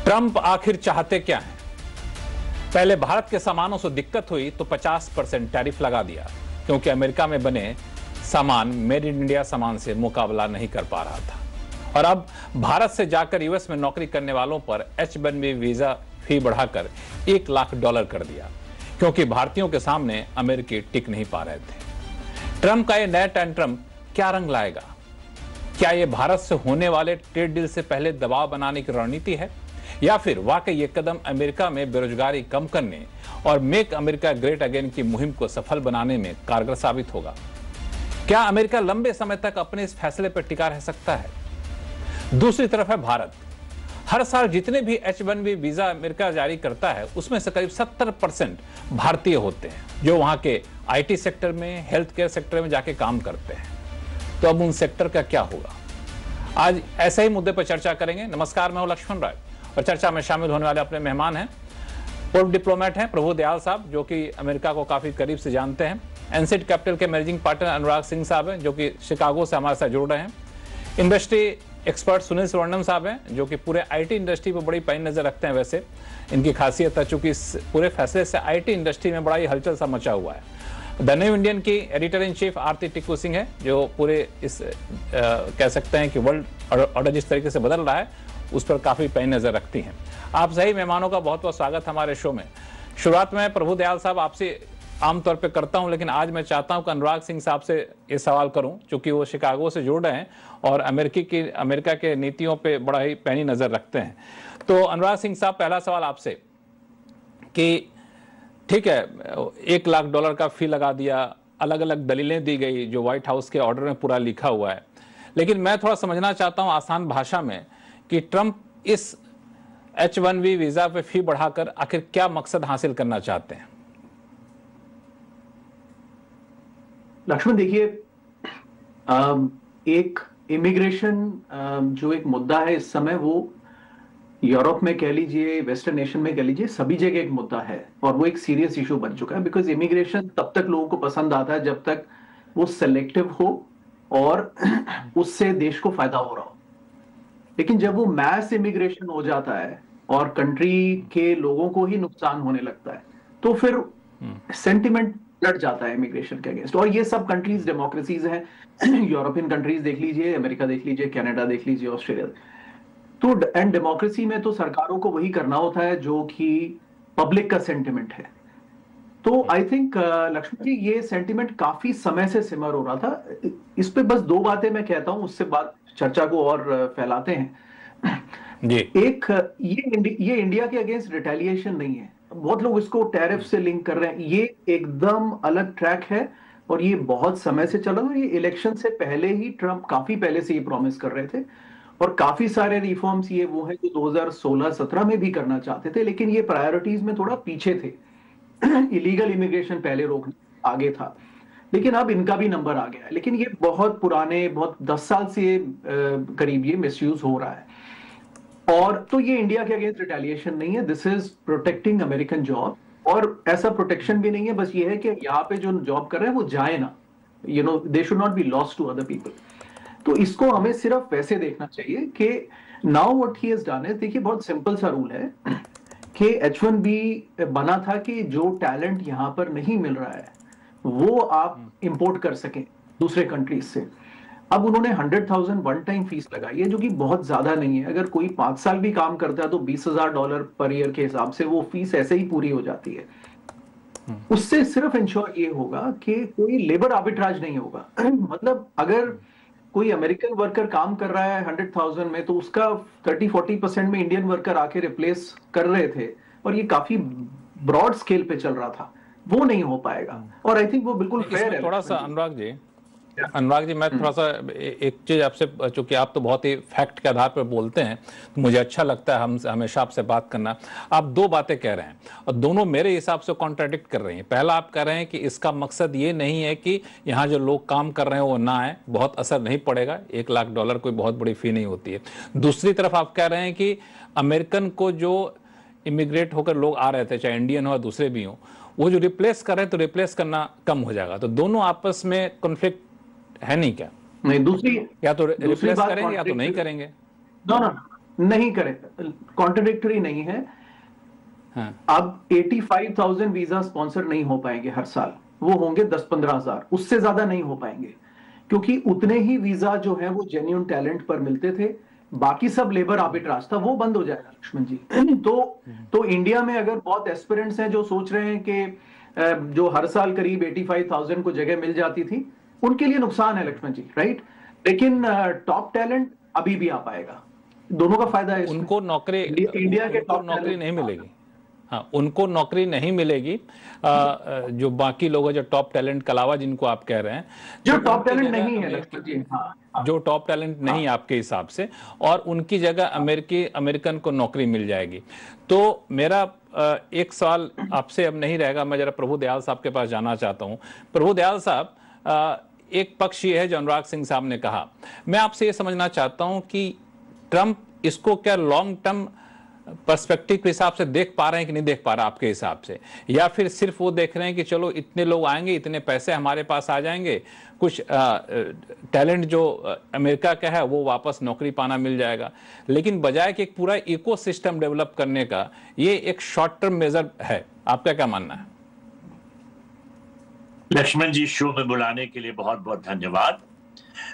Trump आखिर चाहते क्या हैं? पहले भारत के सामानों से दिक्कत हुई तो 50% टैरिफ लगा दिया, क्योंकि अमेरिका में बने सामान मेड इन इंडिया सामान से मुकाबला नहीं कर पा रहा था। और अब भारत से जाकर यूएस में नौकरी करने वालों पर H-1B वीजा फी बढ़ाकर $1 लाख कर दिया, क्योंकि भारतीयों के सामने अमेरिकी टिक नहीं पा रहे थे। ट्रंप का यह नया टेंट्रम क्या रंग लाएगा? क्या यह भारत से होने वाले ट्रेड डील से पहले दबाव बनाने की रणनीति है, या फिर वाकई ये कदम अमेरिका में बेरोजगारी कम करने और मेक अमेरिका ग्रेट अगेन की मुहिम को सफल बनाने में कारगर साबित होगा? क्या अमेरिका लंबे समय तक अपने इस फैसले पर टिका रह सकता है? दूसरी तरफ है भारत। हर साल जितने भी H-1B वीजा अमेरिका जारी करता है, उसमें से करीब 70% भारतीय होते हैं, जो वहां के IT सेक्टर में, हेल्थ केयर सेक्टर में जाके काम करते हैं। तो अब उन सेक्टर का क्या होगा? आज ऐसे ही मुद्दे पर चर्चा करेंगे। नमस्कार, मैं हूं लक्ष्मण राय और चर्चा में शामिल होने वाले अपने मेहमान हैं, पूर्व डिप्लोमेट हैं प्रभु दयाल साहब, जो कि अमेरिका को काफी करीब से जानते हैं। एनसीड कैपिटल के मैनेजिंग पार्टनर अनुराग सिंह साहब हैं, जो कि शिकागो से हमारे साथ जुड़ रहे हैं। इंडस्ट्री एक्सपर्ट सुनील सुवर्णम साहब हैं, जो कि पूरे IT इंडस्ट्री पर बड़ी पैनी नजर रखते हैं। वैसे इनकी खासियत है, चूंकि इस पूरे फैसले से IT इंडस्ट्री में बड़ा ही हलचल सा मचा हुआ है। द न्यू इंडियन की एडिटर इन चीफ आरती टिक्कू सिंह है, जो पूरे इस कह सकते हैं कि वर्ल्ड ऑर्डर जिस तरीके से बदल रहा है उस पर काफी पैनी नजर रखती हैं। आप सही मेहमानों का बहुत बहुत स्वागत हमारे शो में। शुरुआत में प्रभु दयाल साहब आपसे आमतौर पे करता हूं, लेकिन आज मैं चाहता हूं कि अनुराग सिंह साहब से ये सवाल करूं, क्योंकि वो शिकागो से जुड़ रहे हैं और अमेरिका के नीतियों पे बड़ा ही पैनी नजर रखते हैं। तो अनुराग सिंह साहब, पहला सवाल आपसे कि ठीक है, $1 लाख का फी लगा दिया, अलग अलग दलीलें दी गई जो व्हाइट हाउस के ऑर्डर में पूरा लिखा हुआ है, लेकिन मैं थोड़ा समझना चाहता हूं आसान भाषा में कि ट्रंप इस H-1B वीजा पे फी बढ़ाकर आखिर क्या मकसद हासिल करना चाहते हैं? लक्ष्मण, देखिए, एक इमिग्रेशन जो एक मुद्दा है इस समय, वो यूरोप में कह लीजिए, वेस्टर्न नेशन में कह लीजिए, सभी जगह एक मुद्दा है और वो एक सीरियस इशू बन चुका है। बिकॉज इमिग्रेशन तब तक लोगों को पसंद आता है जब तक वो सेलेक्टिव हो और उससे देश को फायदा हो रहा हो। लेकिन जब वो मैस इमिग्रेशन हो जाता है और कंट्री के लोगों को ही नुकसान होने लगता है, तो फिर सेंटिमेंट लड़ जाता है इमिग्रेशन के अगेंस्ट। और ये सब कंट्रीज डेमोक्रेसीज हैं, यूरोपियन कंट्रीज देख लीजिए, अमेरिका देख लीजिए, कनाडा देख लीजिए, ऑस्ट्रेलिया। तो एंड डेमोक्रेसी में तो सरकारों को वही करना होता है जो कि पब्लिक का सेंटिमेंट है। तो आई थिंक लक्ष्मण जी, ये सेंटिमेंट काफी समय से सिमर हो रहा था। इस पे बस दो बातें मैं कहता हूं, उससे बात चर्चा को और फैलाते हैं जी। एक, ये इंडिया के अगेंस्ट रिटेलिएशन नहीं है। बहुत लोग इसको टैरिफ से लिंक कर रहे हैं, ये एकदम अलग ट्रैक है और ये बहुत समय से चल रहा है। ये इलेक्शन से पहले ही ट्रंप काफी पहले से ये प्रॉमिस कर रहे थे और काफी सारे रिफॉर्म्स ये वो है जो 2016-17 में भी करना चाहते थे, लेकिन ये प्रायोरिटीज में थोड़ा पीछे थे। इलीगल इमिग्रेशन पहले रोकने आगे था, लेकिन अब इनका भी नंबर आ गया है। लेकिन ये बहुत पुराने, बहुत 10 साल से करीब ये मिसयूज हो रहा है। और तो ये इंडिया के अगेंस्ट रिटेलिएशन नहीं है, this is protecting American job. और ऐसा प्रोटेक्शन भी नहीं है, बस ये है कि यहाँ पे जो जॉब कर रहे हैं वो जाए ना, they should not be lost to other people. तो इसको हमें सिर्फ वैसे देखना चाहिए कि now what he has done is, देखिए, बहुत सिंपल सा रूल है कि H-1B बना था कि जो टैलेंट यहां पर नहीं मिल रहा है वो आप इंपोर्ट कर सकें दूसरे कंट्रीज से। अब उन्होंने 100,000 वन टाइम फीस लगाई है, जो कि बहुत ज्यादा नहीं है। अगर कोई 5 साल भी काम करता है तो $20,000 पर ईयर के हिसाब से वो फीस ऐसे ही पूरी हो जाती है। उससे सिर्फ इंश्योर ये होगा कि कोई लेबर आर्बिट्राज नहीं होगा। मतलब अगर कोई अमेरिकन वर्कर काम कर रहा है 100,000 में, तो उसका 30-40% में इंडियन वर्कर आके रिप्लेस कर रहे थे और ये काफी ब्रॉड स्केल पे चल रहा था, वो नहीं हो पाएगा। और आई थिंक वो बिल्कुल फेयर है। थोड़ा सा अनुराग जी, मैं थोड़ा सा एक चीज आपसे, चूंकि आप तो बहुत ही फैक्ट के आधार पर बोलते हैं, तो मुझे अच्छा लगता है हम हमेशा आपसे बात करना। आप दो बातें कह रहे हैं और दोनों मेरे हिसाब से कॉन्ट्राडिक्ट कर रही हैं। पहला, आप कह रहे हैं कि इसका मकसद ये नहीं है कि यहाँ जो लोग काम कर रहे हैं वो ना आए, बहुत असर नहीं पड़ेगा, $1 लाख कोई बहुत बड़ी फी नहीं होती है। दूसरी तरफ आप कह रहे हैं कि अमेरिकन को जो इमिग्रेट होकर लोग आ रहे थे, चाहे इंडियन हो या दूसरे भी हो, वो जो रिप्लेस कर रहे हैं तो रिप्लेस करना कम हो जाएगा। तो दोनं आपस में कॉन्फ्लिक्ट है नहीं क्या? नहीं, दूसरी या तो रिप्लेस करेंगे या तो नहीं करेंगे। नो, नहीं करें, कॉन्ट्रडिक्टरी नहीं है। हाँ। अब 85,000 वीजा स्पॉन्सर नहीं हो पाएंगे हर साल, वो होंगे 10-15 हजार, उससे ज्यादा नहीं हो पाएंगे, क्योंकि उतने ही वीजा जो है वो जेन्युइन टैलेंट पर मिलते थे। बाकी सब लेबर आर्बिट्राज था, वो बंद हो जाएगा लक्ष्मण जी। तो इंडिया में अगर बहुत एस्पिरेंट्स हैं जो सोच रहे हैं कि जो हर साल करीब 85,000 को जगह मिल जाती थी, उनके लिए नुकसान है लक्ष्मण जी, राइट। लेकिन टॉप टैलेंट अभी भी आ पाएगा, दोनों का फायदा है। उनको नौकरी, इंडिया के टॉप नौकरी नहीं मिलेगी। हाँ, उनको नौकरी नहीं मिलेगी। जो बाकी लोग हैं, जो टॉप टैलेंट के अलावा जिनको आप कह रहे हैं, जो टॉप टैलेंट नहीं है लक्ष्मण जी, हाँ, जो टॉप टैलेंट नहीं आपके हिसाब से, और उनकी जगह अमेरिकन को नौकरी मिल जाएगी। तो मेरा एक सवाल आपसे अब नहीं रहेगा, मैं जरा प्रभु दयाल साहब के पास जाना चाहता हूं। प्रभु दयाल साहब, एक पक्ष ये है जो अनुराग सिंह साहब ने कहा, मैं आपसे ये समझना चाहता हूं कि ट्रंप इसको क्या लॉन्ग टर्म पर्सपेक्टिव के हिसाब से देख पा रहे हैं कि नहीं देख पा रहा आपके हिसाब से, या फिर सिर्फ वो देख रहे हैं कि चलो इतने लोग आएंगे, इतने पैसे हमारे पास आ जाएंगे, कुछ टैलेंट जो अमेरिका का है वो वापस नौकरी पाना मिल जाएगा, लेकिन बजाय कि एक पूरा इकोसिस्टम डेवलप करने का ये एक शॉर्ट टर्म मेजर है। आपका क्या मानना है? लक्ष्मण जी, शो में बुलाने के लिए बहुत बहुत धन्यवाद।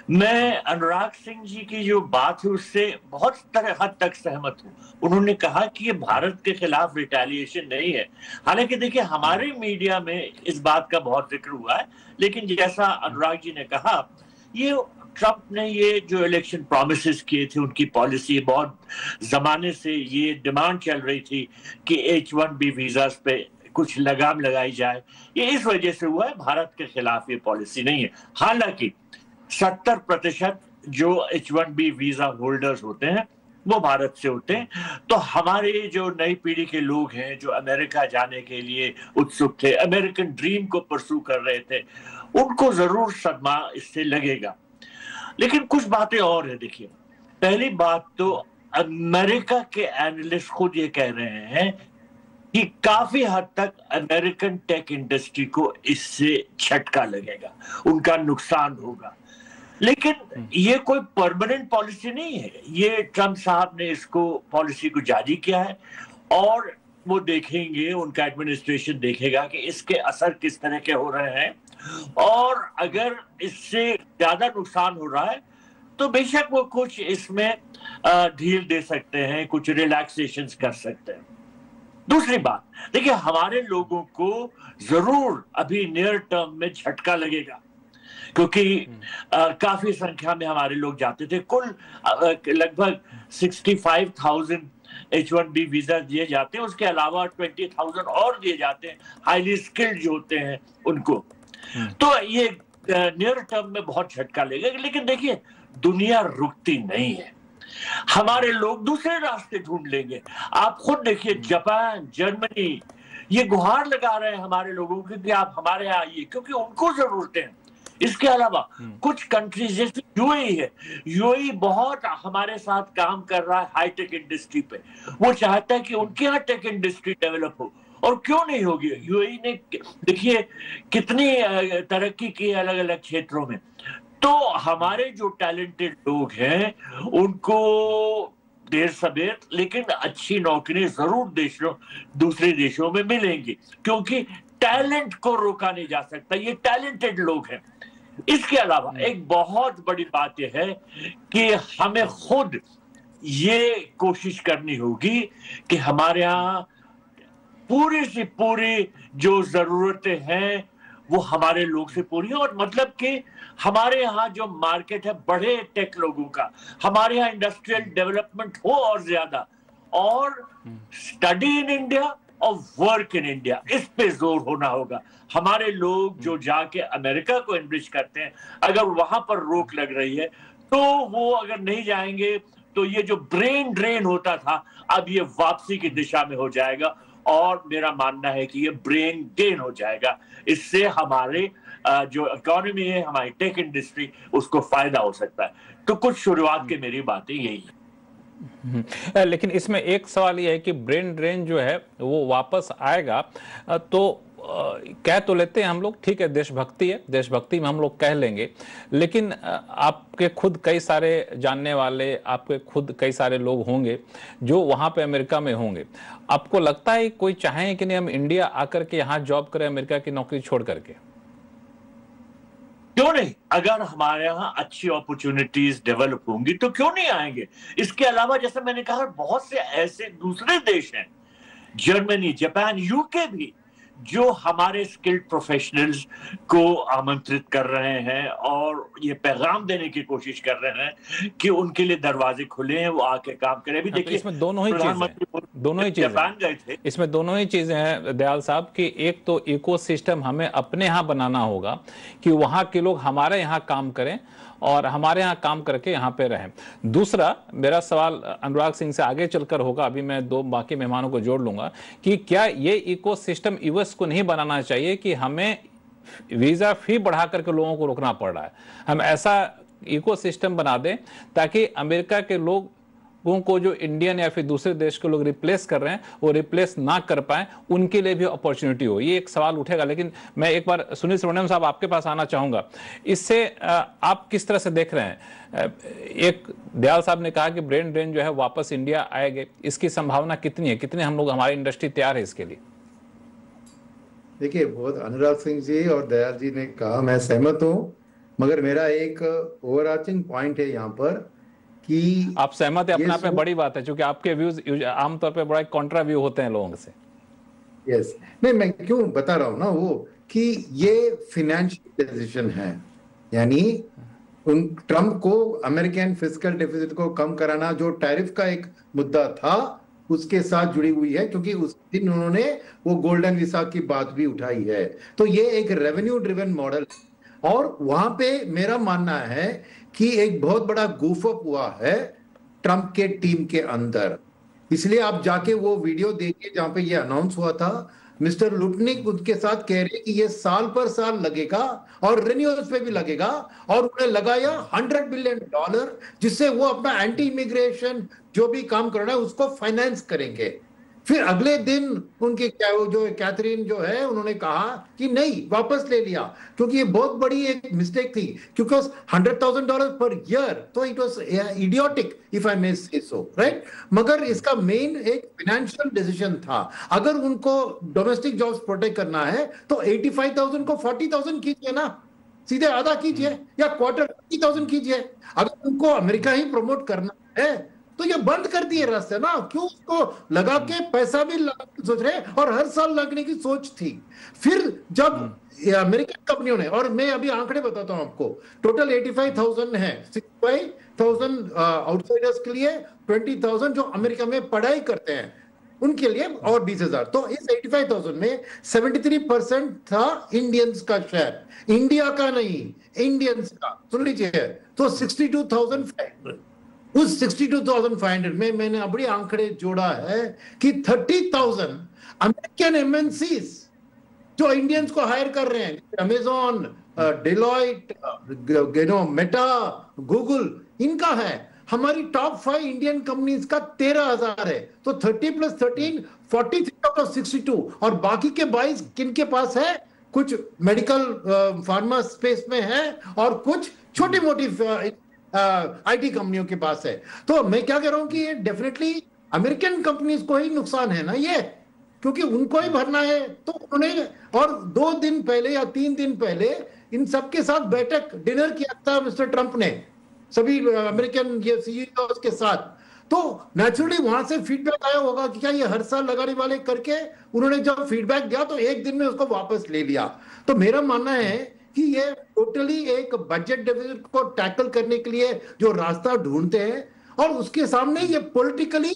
मैं अनुराग सिंह जी की जो बात है उससे बहुत हद तक सहमत हूं। उन्होंने कहा कि ये भारत के खिलाफ रिटेलिएशन नहीं है। हालांकि देखिए, हमारे मीडिया में इस बात का बहुत जिक्र हुआ है, लेकिन जैसा अनुराग जी ने कहा, ये ट्रंप ने ये जो इलेक्शन प्रॉमिसेस किए थे, उनकी पॉलिसी बहुत जमाने से ये डिमांड चल रही थी कि H1B वीजा पे कुछ लगाम लगाई जाए, ये इस वजह से हुआ है। भारत के खिलाफ ये पॉलिसी नहीं है। हालांकि 70% जो H1B वीजा होल्डर्स होते हैं वो भारत से होते हैं। तो हमारे जो नई पीढ़ी के लोग हैं जो अमेरिका जाने के लिए उत्सुक थे, अमेरिकन ड्रीम को परसू कर रहे थे, उनको जरूर सदमा इससे लगेगा। लेकिन कुछ बातें और है। देखिए, पहली बात तो अमेरिका के एनालिस्ट खुद ये कह रहे हैं कि काफी हद तक अमेरिकन टेक इंडस्ट्री को इससे झटका लगेगा, उनका नुकसान होगा। लेकिन ये कोई परमानेंट पॉलिसी नहीं है। ये ट्रंप साहब ने इसको पॉलिसी को जारी किया है और वो देखेंगे, उनका एडमिनिस्ट्रेशन देखेगा कि इसके असर किस तरह के हो रहे हैं, और अगर इससे ज्यादा नुकसान हो रहा है तो बेशक वो कुछ इसमें ढील दे सकते हैं, कुछ रिलैक्सेशंस कर सकते हैं। दूसरी बात, देखिए, हमारे लोगों को जरूर अभी नियर टर्म में झटका लगेगा, क्योंकि काफी संख्या में हमारे लोग जाते थे। कुल लगभग 65,000 H1B वीजा दिए जाते हैं, उसके अलावा 20,000 और दिए जाते हैं हाईली स्किल्ड जो होते हैं उनको। तो ये नियर टर्म में बहुत झटका लगेगा। लेकिन देखिए, दुनिया रुकती नहीं है, हमारे लोग दूसरे रास्ते ढूंढ लेंगे। आप खुद देखिए, जापान, जर्मनी ये गुहार लगा रहे हैं हमारे लोगों की कि आप हमारे यहाँ आइए, क्योंकि उनको जरूरत है। इसके अलावा कुछ कंट्रीज जैसे यूएई है, यूएई बहुत हमारे साथ काम कर रहा है हाईटेक इंडस्ट्री पे। वो चाहता है कि उनके यहाँ टेक इंडस्ट्री डेवलप हो, और क्यों नहीं होगी। यूएई ने देखिए कितनी तरक्की की अलग अलग क्षेत्रों में। तो हमारे जो टैलेंटेड लोग हैं उनको देर सवेर लेकिन अच्छी नौकरी जरूर दूसरे देशों में मिलेंगी, क्योंकि टैलेंट को रोका नहीं जा सकता, ये टैलेंटेड लोग हैं। इसके अलावा एक बहुत बड़ी बात यह है कि हमें खुद ये कोशिश करनी होगी कि हमारे यहाँ पूरी सी पूरी जो जरूरतें हैं वो हमारे लोग से पूरी हो। और मतलब कि हमारे यहाँ जो मार्केट है बड़े टेक लोगों का, हमारे यहाँ इंडस्ट्रियल डेवलपमेंट हो और ज्यादा, और स्टडी इन इंडिया और वर्क इन इंडिया, इस पे जोर होना होगा। हमारे लोग जो जाके अमेरिका को एनरिच करते हैं, अगर वहां पर रोक लग रही है तो वो अगर नहीं जाएंगे तो ये जो ब्रेन ड्रेन होता था अब ये वापसी की दिशा में हो जाएगा, और मेरा मानना है कि ये ब्रेन गेन हो जाएगा। इससे हमारे जो इकोनॉमी है, हमारी टेक इंडस्ट्री, उसको फायदा हो सकता है। तो कुछ शुरुआत की मेरी बातें यही है। लेकिन इसमें एक सवाल यह है कि ब्रेन ड्रेन जो है वो वापस आएगा तो कह तो लेते हैं हम लोग, ठीक है, देशभक्ति है, देशभक्ति में हम लोग कह लेंगे, लेकिन आपके खुद कई सारे जानने वाले, आपके खुद कई सारे लोग होंगे जो वहां पे अमेरिका में होंगे। आपको लगता है कोई चाहे कि नहीं हम इंडिया आकर के यहाँ जॉब करें अमेरिका की नौकरी छोड़ करके? क्यों नहीं? अगर हमारे यहाँ अच्छी अपॉर्चुनिटीज डेवलप होंगी तो क्यों नहीं आएंगे। इसके अलावा जैसे मैंने कहा, बहुत से ऐसे दूसरे देश हैं, जर्मनी, जापान, यूके भी, जो हमारे स्किल्ड प्रोफेशनल्स को आमंत्रित कर रहे हैं और ये पैगाम देने की कोशिश कर रहे हैं कि उनके लिए दरवाजे खुले हैं, वो आके काम करें। अभी देखिए, इसमें दोनों ही चीजें जापान गए थे, इसमें दोनों ही चीजें हैं दयाल साहब कि एक तो इकोसिस्टम हमें अपने यहाँ बनाना होगा कि वहां के लोग हमारे यहाँ काम करें और हमारे यहाँ काम करके यहाँ पे रहें। दूसरा मेरा सवाल अनुराग सिंह से आगे चलकर होगा, अभी मैं दो बाकी मेहमानों को जोड़ लूंगा, कि क्या ये इकोसिस्टम यूएस को नहीं बनाना चाहिए कि हमें वीजा फी बढ़ा करके लोगों को रोकना पड़ रहा है, हम ऐसा इकोसिस्टम बना दें ताकि अमेरिका के लोगों को जो इंडियन या फिर दूसरे देश के लोग रिप्लेस कर रहे हैं वो रिप्लेस ना कर पाए, उनके लिए भी अपॉर्चुनिटी हो। ये एक सवाल उठेगा, लेकिन मैं एक बार सुनील सुब्रमण्यम साहब आपके पास आना चाहूंगा। इससे आप किस तरह से देख रहे हैं? एक दयाल साहब ने कहा कि ब्रेन ड्रेन जो है वापस इंडिया आएंगे, इसकी संभावना कितनी है, कितने हम लोग, हमारी इंडस्ट्री तैयार है इसके लिए? देखिए, बहुत अनुराग सिंह जी और दयाल जी ने कहा, मैं सहमत हूं, मगर मेरा एक ओवरआर्चिंग पॉइंट है यहाँ पर कि आप सहमत है, अपने आप में बड़ी बात है, क्योंकि आपके व्यूज आमतौर पे बड़ा कॉन्ट्रा व्यू होते हैं लोगों से। यस, नहीं, मैं क्यों बता रहा हूं ना वो कि ये फाइनेंशियल डिसीजन है, यानी उन ट्रम्प को अमेरिकन फिस्कल डेफिसिट को कम कराना, जो टैरिफ का एक मुद्दा था, उसके साथ जुड़ी हुई है, क्योंकि उस दिन उन्होंने वो गोल्डन वीसा की बात भी उठाई है। तो ये एक रेवेन्यू ड्रिवन मॉडल, और वहां पे मेरा मानना है कि एक बहुत बड़ा गूफ अप हुआ है ट्रम्प के टीम के अंदर। इसलिए आप जाके वो वीडियो देखिए जहां पे ये अनाउंस हुआ था, मिस्टर लुटनिक उनके साथ कह रहे कि ये साल पर साल लगेगा और रिन्यूअल्स पे भी लगेगा, और उन्हें लगाया $100 बिलियन, जिससे वो अपना एंटी इमिग्रेशन जो भी काम करना है उसको फाइनेंस करेंगे। फिर अगले दिन उनके क्या जो कैथरीन जो है, उन्होंने कहा कि नहीं, वापस ले लिया, क्योंकि ये बहुत बड़ी एक मिस्टेक थी, क्योंकि $100,000 पर ईयर, तो it was idiotic if I may say so, right. मगर इसका मेन एक फाइनेंशियल डिसीजन था। अगर उनको डोमेस्टिक जॉब्स प्रोटेक्ट करना है तो 85,000 को 40,000 कीजिए ना, सीधे आधा कीजिए, या क्वार्टर 50,000 कीजिए। अगर उनको अमेरिका ही प्रमोट करना है तो ये बंद कर दिए रास्ते ना, क्यों उसको लगा के पैसा भी सोच रहे, और हर साल लगने की सोच थी। फिर जब अमेरिकन कंपनियों ने, और मैं अभी आंकड़े बताता हूं आपको, टोटल 85,000 है, 65,000 आउटसाइडर्स के लिए, 20,000 जो अमेरिका में पढ़ाई करते हैं उनके लिए, और 20,000। तो इस 85,000 में 73% था इंडियंस का शेयर, इंडिया का नहीं, इंडियंस का। सुन लीजिए, तो 62,500, उस 62,500 में मैंने अपनी आंकड़े जोड़ा है कि 30,000 अमेरिकन एमएनसीज जो इंडियंस को हायर कर रहे हैं, अमेजॉन, डेलॉइट, मेटा, गूगल, इनका है। हमारी टॉप 5 इंडियन कंपनीज का 13,000 है, तो 30 + 13 43 out of 62, और बाकी के 22 किनके पास है? कुछ मेडिकल फार्मा स्पेस में है, और कुछ छोटी मोटी आईटी कंपनियों के पास है। तो मैं क्या कह रहा हूं कि ये डेफिनेटली अमेरिकन कंपनीज को ही नुकसान है ना ये, क्योंकि उनको ही भरना है। तो उन्होंने, और 2 दिन पहले या 3 दिन पहले इन सबके साथ बैठक, डिनर किया था मिस्टर ट्रंप ने सभी अमेरिकन ये सीईओ के साथ। तो नेचुरली वहां से फीडबैक आया होगा कि क्या ये हर साल लगाने वाले करके, उन्होंने जब फीडबैक दिया तो एक दिन में उसको वापस ले लिया। तो मेरा मानना है कि ये टोटली एक बजट डेफिसिट को टैकल करने के लिए जो रास्ता ढूंढते हैं, और उसके सामने ये पॉलिटिकली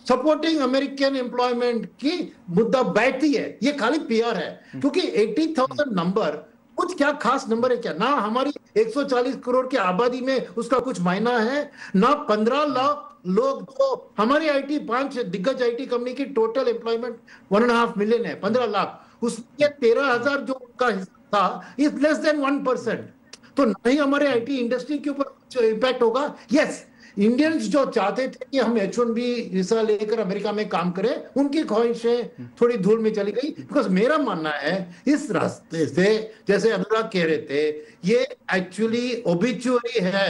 सपोर्टिंग अमेरिकन एम्प्लॉयमेंट की मुद्दा बैठती है। ये खाली पीआर है, क्योंकि 80,000 नंबर कुछ क्या खास नंबर है क्या? ना हमारी 140 करोड़ की आबादी में उसका कुछ मायना है, ना 15 लाख लोग जो हमारी आईटी 5 दिग्गज आईटी कंपनी की टोटल एम्प्लॉयमेंट 1.5 मिलियन है, 15 लाख, उसमें 13,000 जो उनका हिस्सा था इज लेस देन 1%। तो नहीं हमारे आईटी इंडस्ट्री के ऊपर इम्पैक्ट होगा। यस, इंडियंस जो चाहते थे कि हम H1B वीजा लेकर अमेरिका में काम करें, उनकी ख्वाहिशें थोड़ी धूल में चली गई। बिकॉज मेरा मानना है इस रास्ते से, जैसे अनुराग कह रहे थे, ये एक्चुअली ओबिचुअरी है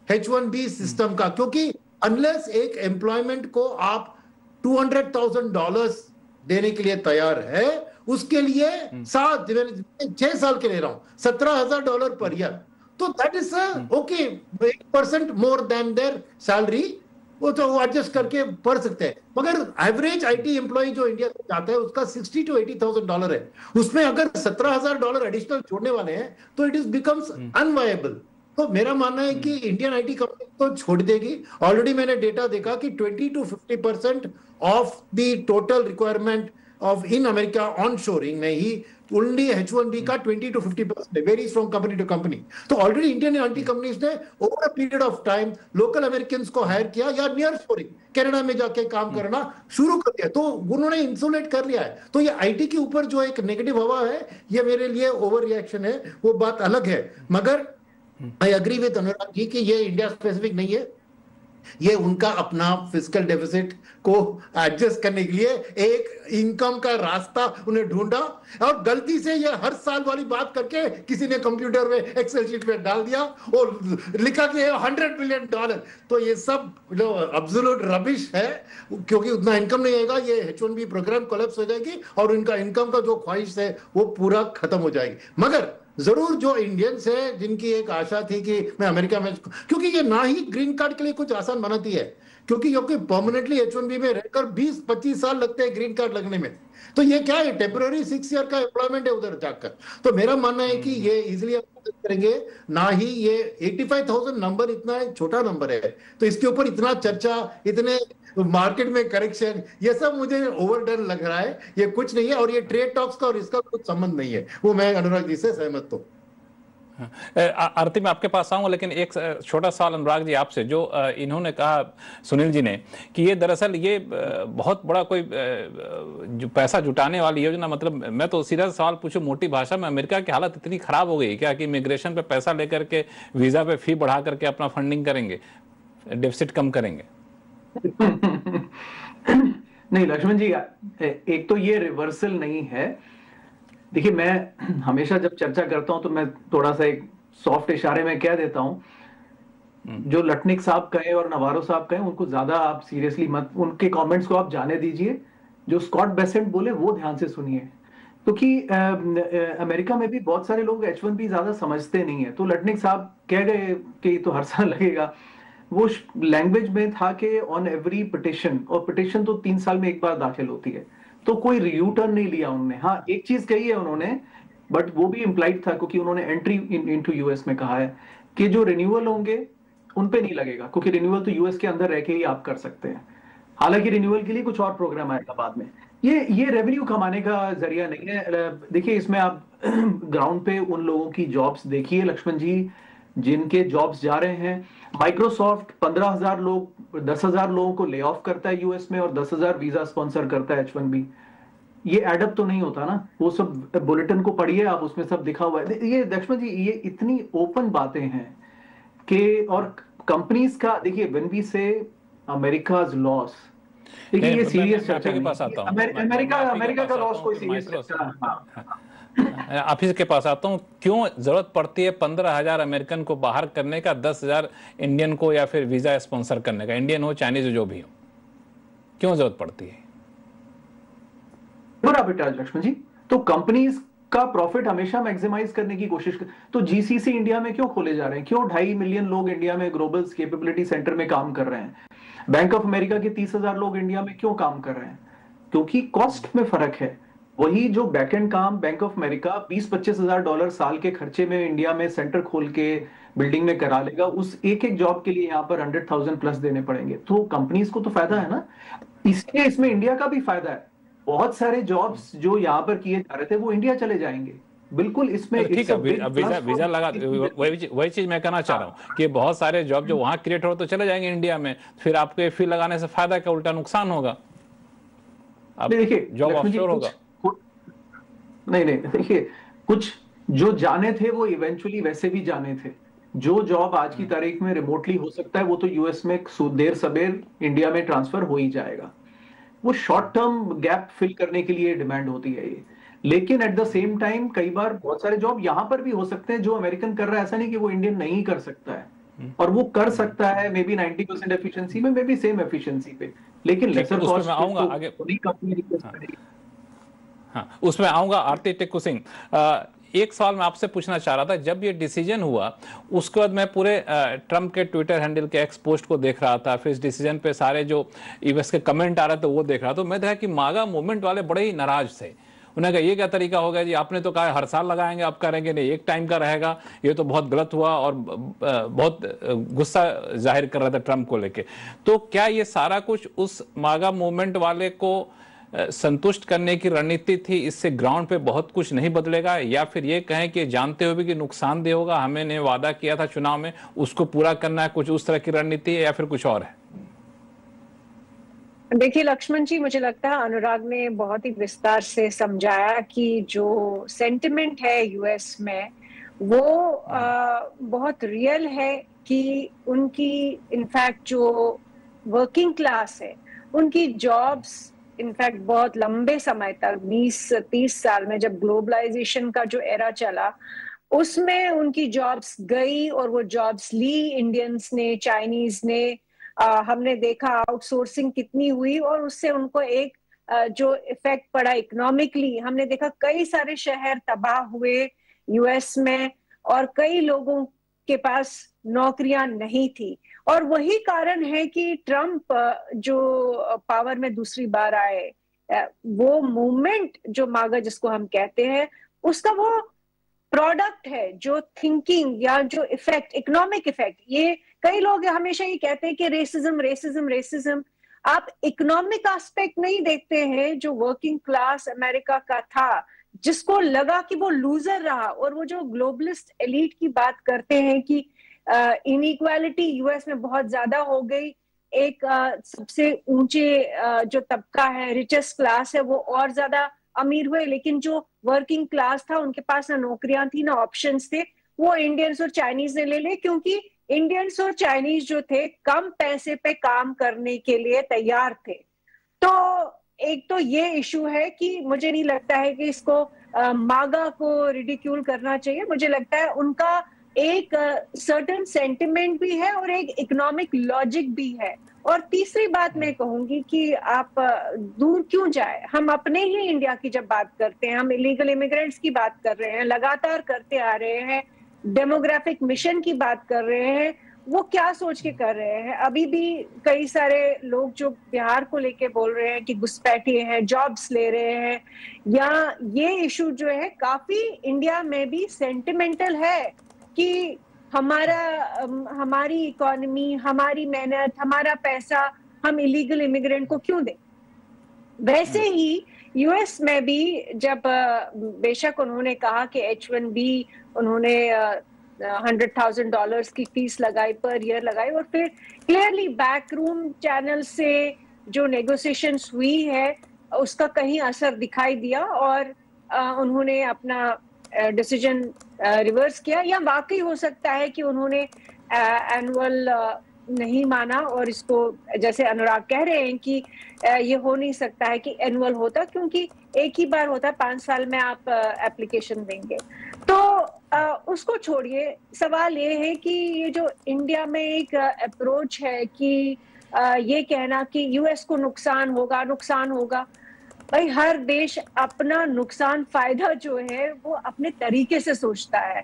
H1B सिस्टम का, क्योंकि अनलेस एक एम्प्लॉयमेंट को आप $200,000 देने के लिए तैयार है, उसके लिए 6 साल के ले रहा हूं, $17,000 पर ईयर, तो that is okay, 8% more than there salary, वो तो एडजस्ट करके पढ़ सकते हैं। मगर एवरेज आईटी एम्प्लॉय जो इंडिया से जाता है उसका $60,000 to $80,000 है, उसमें अगर $17,000 एडिशनल छोड़ने वाले हैं तो इट इज बिकम्स अनवायबल। तो मेरा मानना है कि इंडियन आईटी कंपनी तो छोड़ देगी। ऑलरेडी मैंने डेटा देखा कि 20 to 50% of the total requirement of in America onshoring में ही ओनली H1B का 20 to 50% varies from company to company. तो ऑलरेडी इंडियन आईटी कंपनीज ने over a period of time local American को hire किया या नियर शोरिंग कनाडा में जाके काम करना शुरू कर दिया, तो उन्होंने इंसुलेट कर लिया है। तो ये आईटी के ऊपर जो एक नेगेटिव हवा है, ये मेरे लिए ओवर रिएक्शन है, वो बात अलग है। मगर I agree with Anurag ji कि ये इंडिया स्पेसिफिक नहीं है, ये उनका अपना फिस्कल डेफिसिट को एडजस्ट करने के लिए एक इनकम का रास्ता उन्हें ढूंढा, और गलती से ये हर साल वाली बात करके किसी ने कंप्यूटर में एक्सेल शीट में डाल दिया और लिखा कि $100 बिलियन। तो ये सब एब्सोल्यूट रबिश है, क्योंकि उतना इनकम नहीं आएगा, ये H1B प्रोग्राम कोलैप्स हो जाएगी और उनका इनकम का जो ख्वाहिश है वो पूरा खत्म हो जाएगी। मगर जरूर जो इंडियंस है जिनकी एक आशा थी कि मैं अमेरिका में, क्योंकि ये ना ही ग्रीन कार्ड के लिए कुछ आसान बनाती है, क्योंकि परमानेंटली H1B में रहकर 20-25 साल लगते हैं ग्रीन कार्ड लगने में, तो ये क्या है, टेम्पररी 6 ईयर का एम्प्लॉयमेंट है उधर जाकर। तो मेरा मानना है कि ये इजिली करेंगे, ना ही ये 85,000 नंबर इतना छोटा नंबर है, तो इसके ऊपर इतना चर्चा, इतने मार्केट में करेक्शन, ये सब मुझे ओवरडन लग रहा है, ये कुछ नहीं है। और ये ट्रेड टॉक्स का और इसका कुछ संबंध नहीं है, वो मैं अनुराग जी से सहमत हूं। आरती मैं आपके पास आऊंगा, लेकिन एक छोटा सवाल अनुराग जी आपसे, जो इन्होंने कहा सुनील जी ने कि ये दरअसल ये बहुत बड़ा कोई जो पैसा जुटाने वाली योजना, मतलब मैं तो सीधा सवाल पूछूं मोटी भाषा में, अमेरिका की हालत इतनी खराब हो गई क्या कि इमिग्रेशन पे पैसा लेकर के वीजा पे फी बढ़ा करके अपना फंडिंग करेंगे, डेफिसिट कम करेंगे? नहीं लक्ष्मण जी, एक तो ये रिवर्सल नहीं है। देखिए, मैं हमेशा जब चर्चा करता हूं तो मैं थोड़ा सा एक सॉफ्ट इशारे में कह देता हूं, जो लटनिक साहब कहे और नवारो साहब कहे उनको ज्यादा आप सीरियसली मत, उनके कमेंट्स को आप जाने दीजिए। जो स्कॉट बेसेंट बोले वो ध्यान से सुनिए, क्योंकि अमेरिका में भी बहुत सारे लोग H1B ज्यादा समझते नहीं है। तो लटनिक साहब कह गए कि तो हर साल लगेगा, वो लैंग्वेज में था कि ऑन एवरी पिटिशन, और पिटिशन तो 3 साल में एक बार दाखिल होती है, तो कोई यू टर्न नहीं लिया उन्होंने। हाँ, एक चीज कही है उन्होंने, बट वो भी इम्प्लाइड था, क्योंकि उन्होंने एंट्री इनटू यूएस में कहा है कि जो रिन्यूअल होंगे उन पे नहीं लगेगा, क्योंकि रिन्यूअल तो यूएस के अंदर रह के ही आप कर सकते हैं। हालांकि रिन्यूअल के लिए कुछ और प्रोग्राम आएगा बाद में। ये रेवेन्यू कमाने का जरिया नहीं है। देखिए, इसमें आप ग्राउंड पे उन लोगों की जॉब्स देखिए लक्ष्मण जी, जिनके जॉब्स जा रहे हैं। माइक्रोसॉफ्ट 15,000 लोग, 10,000 लोगों को ले ऑफ करता है यूएस में, और 10,000 वीजा स्पॉन्सर करता है H1B। ये एडअप तो नहीं होता ना, वो सब बुलेटिन को पढ़िए आप, उसमें सब दिखा हुआ है। ये लक्ष्मण जी, ये इतनी ओपन बातें हैं कि, और कंपनीज का देखिए, व्हेन वी से अमेरिकाज लॉस, देखिए ये सीरियस चर्चा के पास आता हूं, अमेरिका का लॉस कोई सीरियस चर्चा। आप ही के पास आता हूँ, क्यों जरूरत पड़ती है 15,000 अमेरिकन को बाहर करने का, 10,000 इंडियन को या फिर वीजा स्पॉन्सर करने का, इंडियन हो चाइनीज हो जो भी हो, क्यों जरूरत पड़ती है? बड़ा बेटा लक्ष्मण जी, तो कंपनीज का प्रॉफिट हमेशा मैक्सिमाइज करने की कोशिश कर, तो जीसीसी इंडिया में क्यों खोले जा रहे हैं? क्यों 2.5 मिलियन लोग इंडिया में ग्लोबल कैपेबिलिटी सेंटर में काम कर रहे हैं? बैंक ऑफ अमेरिका के 30,000 लोग इंडिया में क्यों काम कर रहे हैं? क्योंकि कॉस्ट में फर्क है। वही जो बैकएंड काम बैंक ऑफ अमेरिका $20-25,000 साल के खर्चे में इंडिया में सेंटर खोल के बिल्डिंग में करा लेगा, उस एक जॉब के लिए यहाँ पर 100,000 प्लस देने पड़ेंगे। तो कंपनीज को तो फायदा है ना, इसलिए इसमें इंडिया का भी फायदा है। बहुत सारे जॉब्स जो यहाँ पर किए जा रहे थे वो इंडिया चले जाएंगे, बिल्कुल। इसमें ठीक है, वीजा लगा, वही चीज मैं कहना चाह रहा हूँ कि बहुत सारे जॉब जो वहां क्रिएट हो तो चले जाएंगे इंडिया में, फिर आपको फी लगाने से फायदा क्या, उल्टा नुकसान होगा। देखिए, जॉब ऑफशोर होगा। नहीं, देखिए, कुछ जो जाने थे वो इवेंचुअली वैसे भी जाने थे। जो जॉब आज की तारीख में रिमोटली हो सकता है वो तो यूएस में देर सबेर इंडिया में ट्रांसफर हो ही जाएगा। वो शॉर्ट टर्म गैप फिल करने के लिए डिमांड होती है ये। लेकिन एट द सेम टाइम कई बार बहुत सारे जॉब यहां पर भी हो सकते हैं जो अमेरिकन कर रहा है, ऐसा नहीं कि वो इंडियन नहीं कर सकता है, और वो कर सकता है मे बी 90% एफिशिएंसी में, मे बी सेम एफिशिएंसी पे, लेकिन लेसर कॉस्ट आऊंगा आगे, कंपनी रिक्वेस्ट करेगी। हाँ, उसमें आऊंगा। आरती टिक्कू सिंह, एक सवाल मैं आपसे पूछना चाह रहा था, जब ये डिसीजन हुआ उसके बाद मैं पूरे ट्रम्प के ट्विटर हैंडल के एक्स पोस्ट को देख रहा था, फिर इस डिसीजन पे सारे जो यूएस के कमेंट आ रहे थे वो देख रहा था, तो मैं देखा कि मागा मूवमेंट वाले बड़े ही नाराज थे। उन्होंने कहा ये क्या तरीका हो गया जी, आपने तो कहा हर साल लगाएंगे, आप करेंगे नहीं, एक टाइम का रहेगा, ये तो बहुत गलत हुआ, और बहुत गुस्सा जाहिर कर रहा था ट्रम्प को लेके। तो क्या ये सारा कुछ उस मागा मूवमेंट वाले को संतुष्ट करने की रणनीति थी, इससे ग्राउंड पे बहुत कुछ नहीं बदलेगा, या फिर ये कहें कि जानते हुए भी कि नुकसानदेह होगा, हमने वादा किया था चुनाव में उसको पूरा करना है, कुछ उस तरह की रणनीति है या फिर कुछ और है? देखिए लक्ष्मण जी, मुझे लगता है अनुराग ने बहुत ही विस्तार से समझाया कि जो सेंटिमेंट है यूएस में वो बहुत रियल है, कि उनकी इनफैक्ट जो वर्किंग क्लास है उनकी जॉब्स इनफैक्ट बहुत लंबे समय तक 20-30 साल में, जब ग्लोबलाइजेशन का जो एरा चला उसमें उनकी जॉब्स गई, और वो जॉब्स ली इंडियंस ने, चाइनीज ने। हमने देखा आउटसोर्सिंग कितनी हुई, और उससे उनको एक जो इफेक्ट पड़ा इकोनॉमिकली, हमने देखा कई सारे शहर तबाह हुए यूएस में, और कई लोगों के पास नौकरियां नहीं थी। और वही कारण है कि ट्रम्प जो पावर में दूसरी बार आए, वो मूवमेंट जो मागा जिसको हम कहते हैं, उसका वो प्रोडक्ट है, जो थिंकिंग या जो इफेक्ट, इकोनॉमिक इफेक्ट। ये कई लोग हमेशा ये कहते हैं कि रेसिज्म रेसिज्म रेसिज्म, आप इकोनॉमिक एस्पेक्ट नहीं देखते हैं। जो वर्किंग क्लास अमेरिका का था, जिसको लगा कि वो लूजर रहा, और वो जो ग्लोबलिस्ट एलीट की बात करते हैं कि इनइक्वालिटी यूएस में बहुत ज्यादा हो गई, एक सबसे ऊंचे जो तबका है, रिचेस्ट क्लास है, वो और ज्यादा अमीर हुए, लेकिन जो वर्किंग क्लास था उनके पास ना नौकरियां थी ना ऑप्शंस थे, वो इंडियंस और चाइनीज ने ले लिए, क्योंकि इंडियंस और चाइनीज जो थे कम पैसे पे काम करने के लिए तैयार थे। तो एक तो ये इशू है कि मुझे नहीं लगता है कि इसको मागा को रिडिक्यूल करना चाहिए। मुझे लगता है उनका एक सर्टेन सेंटिमेंट भी है और एक इकोनॉमिक लॉजिक भी है। और तीसरी बात मैं कहूंगी कि आप दूर क्यों जाए, हम अपने ही इंडिया की जब बात करते हैं, हम इलीगल इमिग्रेंट्स की बात कर रहे हैं, लगातार करते आ रहे हैं, डेमोग्राफिक मिशन की बात कर रहे हैं, वो क्या सोच के कर रहे हैं? अभी भी कई सारे लोग जो बिहार को लेके बोल रहे हैं कि घुसपैठिए हैं, जॉब्स ले रहे हैं, या ये इशू जो है काफी इंडिया में भी सेंटिमेंटल है कि हमारी इकोनॉमी, हमारी मेहनत, हमारा पैसा हम इलीगल इमिग्रेंट को क्यों दें। वैसे ही यूएस में भी जब बेशक उन्होंने कहा कि H1B उन्होंने $100,000 की फीस लगाई, पर ईयर लगाई, और फिर क्लियरली बैकरूम चैनल से जो नेगोशिएशंस हुई है उसका कहीं असर दिखाई दिया, और उन्होंने अपना डिसीजन रिवर्स किया। या वाकई हो सकता है कि उन्होंने एनुअल नहीं माना, और इसको जैसे अनुराग कह रहे हैं कि ये हो नहीं सकता है कि एनुअल होता, क्योंकि एक ही बार होता है, 5 साल में आप एप्लीकेशन देंगे। तो उसको छोड़िए, सवाल ये है कि ये जो इंडिया में एक अप्रोच है कि ये कहना कि यूएस को नुकसान होगा, भाई हर देश अपना नुकसान फायदा जो है वो अपने तरीके से सोचता है।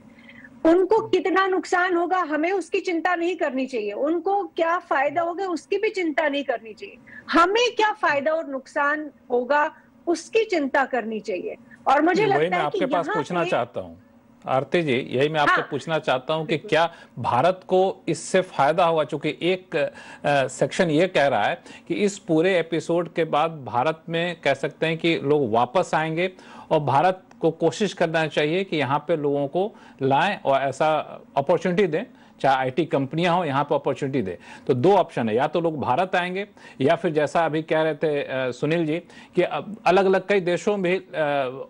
उनको कितना नुकसान होगा हमें उसकी चिंता नहीं करनी चाहिए, उनको क्या फायदा होगा उसकी भी चिंता नहीं करनी चाहिए, हमें क्या फायदा और नुकसान होगा उसकी चिंता करनी चाहिए। और मुझे लगता है कि आपके पास पूछना चाहता हूँ आरती जी, यही मैं आपसे पूछना चाहता हूं कि क्या भारत को इससे फायदा होगा, चूंकि एक सेक्शन ये कह रहा है कि इस पूरे एपिसोड के बाद भारत में कह सकते हैं कि लोग वापस आएंगे, और भारत को कोशिश करना चाहिए कि यहाँ पे लोगों को लाएं और ऐसा अपॉर्चुनिटी दें, चाहे आईटी कंपनियां हो, यहाँ पर अपॉर्चुनिटी दे। तो दो ऑप्शन है, या तो लोग भारत आएंगे या फिर जैसा अभी कह रहे थे सुनील जी कि अलग अलग कई देशों में भी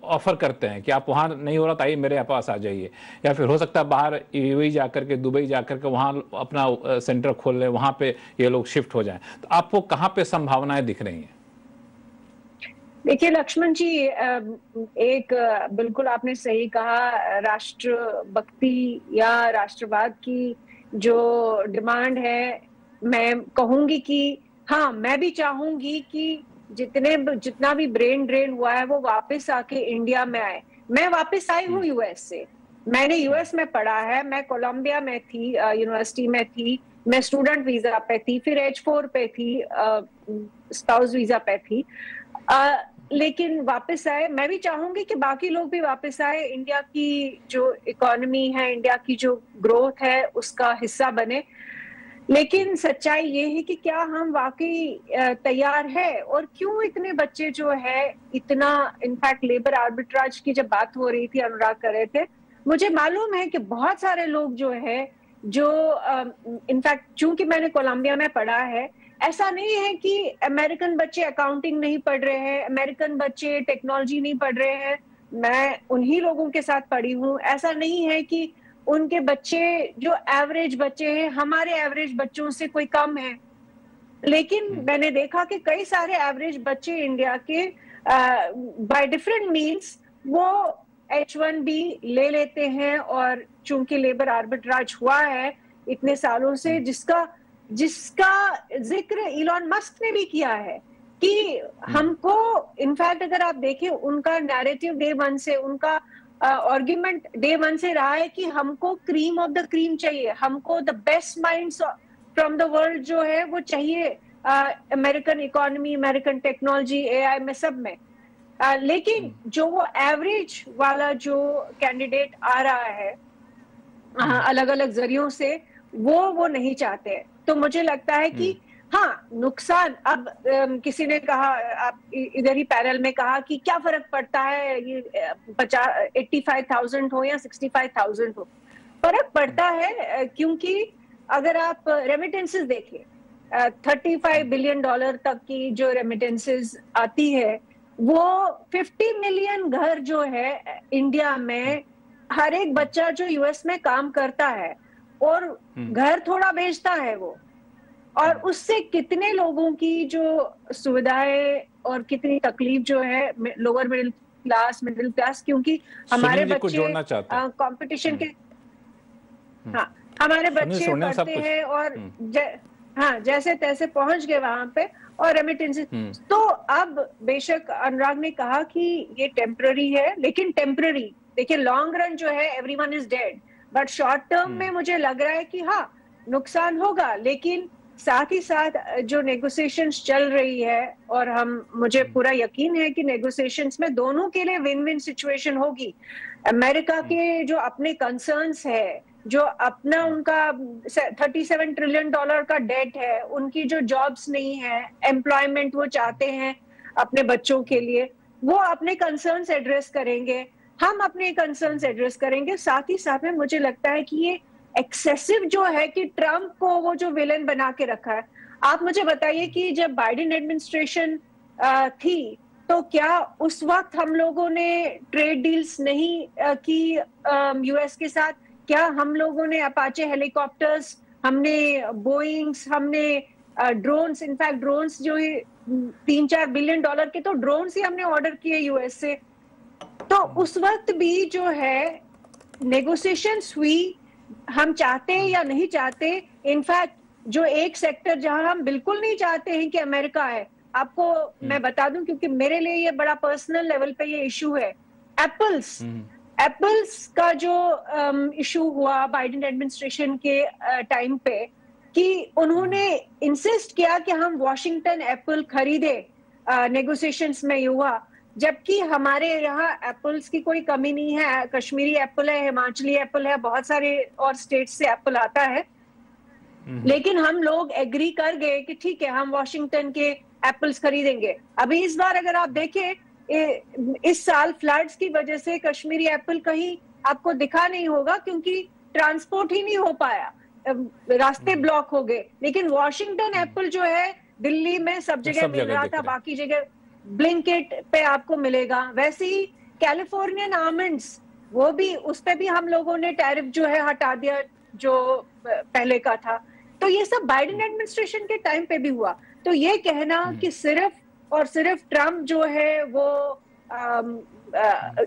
ऑफर करते हैं कि आप वहाँ नहीं हो रहा तो आइए मेरे पास आ जाइए, या फिर हो सकता है बाहर यूएई जाकर के, दुबई जाकर के वहाँ अपना सेंटर खोल लें, वहाँ पे ये लोग शिफ्ट हो जाएं। तो आपको कहाँ पे संभावनाएं दिख रही हैं? देखिए लक्ष्मण जी, एक बिल्कुल आपने सही कहा, राष्ट्रभक्ति या राष्ट्रवाद की जो डिमांड है, मैं कहूंगी कि हाँ, मैं भी चाहूंगी कि जितना भी ब्रेन ड्रेन हुआ है वो वापस आके इंडिया में आए। मैं वापस आई हूँ यूएस से, मैंने यूएस में पढ़ा है, मैं कोलंबिया में थी, यूनिवर्सिटी में थी, मैं स्टूडेंट वीजा पे थी, फिर H4 पे थी, स्पाउस वीजा पे थी, लेकिन वापस आए। मैं भी चाहूंगी कि बाकी लोग भी वापस आए, इंडिया की जो इकोनॉमी है, इंडिया की जो ग्रोथ है उसका हिस्सा बने। लेकिन सच्चाई ये है कि क्या हम वाकई तैयार है, और क्यों इतने बच्चे जो है इतना, इनफैक्ट लेबर आर्बिट्राज की जब बात हो रही थी, अनुराग कर रहे थे, मुझे मालूम है कि बहुत सारे लोग जो है जो इनफैक्ट चूंकि मैंने कोलंबिया में पढ़ा है, ऐसा नहीं है कि अमेरिकन बच्चे अकाउंटिंग नहीं पढ़ रहे हैं, अमेरिकन बच्चे टेक्नोलॉजी नहीं पढ़ रहे हैं, मैं उन्हीं लोगों के साथ पढ़ी हूँ। ऐसा नहीं है कि उनके बच्चे जो एवरेज बच्चे हैं हमारे एवरेज बच्चों से कोई कम है, लेकिन मैंने देखा कि कई सारे एवरेज बच्चे इंडिया के बाय डिफरेंट मीन्स वो H1B ले लेते हैं, और चूंकि लेबर आर्बिट्राज हुआ है इतने सालों से, जिसका जिक्र इलॉन मस्क ने भी किया है कि हमको, इनफैक्ट अगर आप देखें उनका नैरेटिव डे वन से, उनका आर्गुमेंट डे वन से रहा है कि हमको क्रीम ऑफ द क्रीम चाहिए, हमको the best minds from the world जो है वो चाहिए, American economy, American technology, AI में, सब में। लेकिन जो वो एवरेज वाला जो कैंडिडेट आ रहा है अलग अलग जरियों से, वो नहीं चाहते। तो मुझे लगता है कि हाँ, नुकसान, अब किसी ने कहा, आप इधर ही पैनल में कहा कि क्या फर्क पड़ता है ये 85,000 हो या 65,000 हो, फर्क पड़ता है क्योंकि अगर आप रेमिटेंसेस देखिए, $35 बिलियन तक की जो रेमिटेंसेस आती है, वो 50 मिलियन घर जो है इंडिया में, हर एक बच्चा जो यूएस में काम करता है और घर थोड़ा बेचता है वो, और उससे कितने लोगों की जो सुविधाएं और कितनी तकलीफ जो है लोअर मिडिल क्लास, क्योंकि हमारे बच्चे कंपटीशन के, हाँ, हमारे बच्चे पढ़ते हैं और हाँ, जैसे तैसे पहुंच गए वहां पे, और रेमिटेंसेस। तो अब बेशक अनुराग ने कहा कि ये टेम्पररी है, लेकिन टेम्पररी, देखिए लॉन्ग रन जो है everyone is dead, but short term में मुझे लग रहा है कि हाँ, नुकसान होगा, लेकिन साथ ही साथ जो नेगोशिएशंस चल रही है, और मुझे पूरा यकीन है कि नेगोशिएशंस में दोनों के लिए विन विन सिचुएशन होगी। अमेरिका के जो अपने कंसर्न्स है, जो अपना उनका $37 ट्रिलियन का डेट है, उनकी जो जॉब्स नहीं है, एम्प्लॉयमेंट वो चाहते हैं अपने बच्चों के लिए, वो अपने कंसर्न्स एड्रेस करेंगे, हम अपने कंसर्न्स एड्रेस करेंगे। साथ ही साथ में मुझे लगता है कि ये एक्सेसिव जो है कि ट्रम्प को वो जो विलेन बना के रखा है। आप मुझे बताइए कि जब बाइडेन एडमिनिस्ट्रेशन थी तो क्या उस वक्त हम लोगों ने ट्रेड डील्स नहीं की यूएस के साथ? क्या हम लोगों ने अपाचे हेलीकॉप्टर्स, हमने बोइंग्स, हमने ड्रोन्स, इनफैक्ट ड्रोन्स जो $3-4 बिलियन के तो ड्रोन्स ही हमने ऑर्डर किए यूएस से। तो उस वक्त भी जो है नेगोशिएशंस हुई, हम चाहते हैं या नहीं चाहते। इनफैक्ट जो एक सेक्टर जहां हम बिल्कुल नहीं चाहते हैं कि अमेरिका है, आपको मैं बता दूं क्योंकि मेरे लिए ये बड़ा पर्सनल लेवल पे ये इशू है, एप्पल्स का जो इशू हुआ बाइडेन एडमिनिस्ट्रेशन के टाइम पे, कि उन्होंने इंसिस्ट किया कि हम वॉशिंगटन एप्पल खरीदे, नेगोशिएशंस में हुआ, जबकि हमारे यहाँ एप्पल्स की कोई कमी नहीं है। कश्मीरी एप्पल है, हिमाचली एप्पल है, बहुत सारे और स्टेट से एप्पल आता है, लेकिन हम लोग एग्री कर गए कि ठीक है, हम वॉशिंगटन के एप्पल्स खरीदेंगे। अभी इस बार अगर आप देखें, इस साल फ्लड्स की वजह से कश्मीरी एप्पल कहीं आपको दिखा नहीं होगा, क्योंकि ट्रांसपोर्ट ही नहीं हो पाया। रास्ते ब्लॉक हो गए, लेकिन वॉशिंगटन एप्पल जो है दिल्ली में सब जगह मिल रहा था, बाकी जगह ब्लिंकिट पे आपको मिलेगा। वैसे ही कैलिफोर्नियन आमंड्स, वो भी, उस पे भी हम लोगों ने टैरिफ जो है हटा दिया जो पहले का था। तो ये सब बाइडेन एडमिनिस्ट्रेशन के टाइम पे भी हुआ। तो ये कहना कि सिर्फ और सिर्फ ट्रम्प जो है वो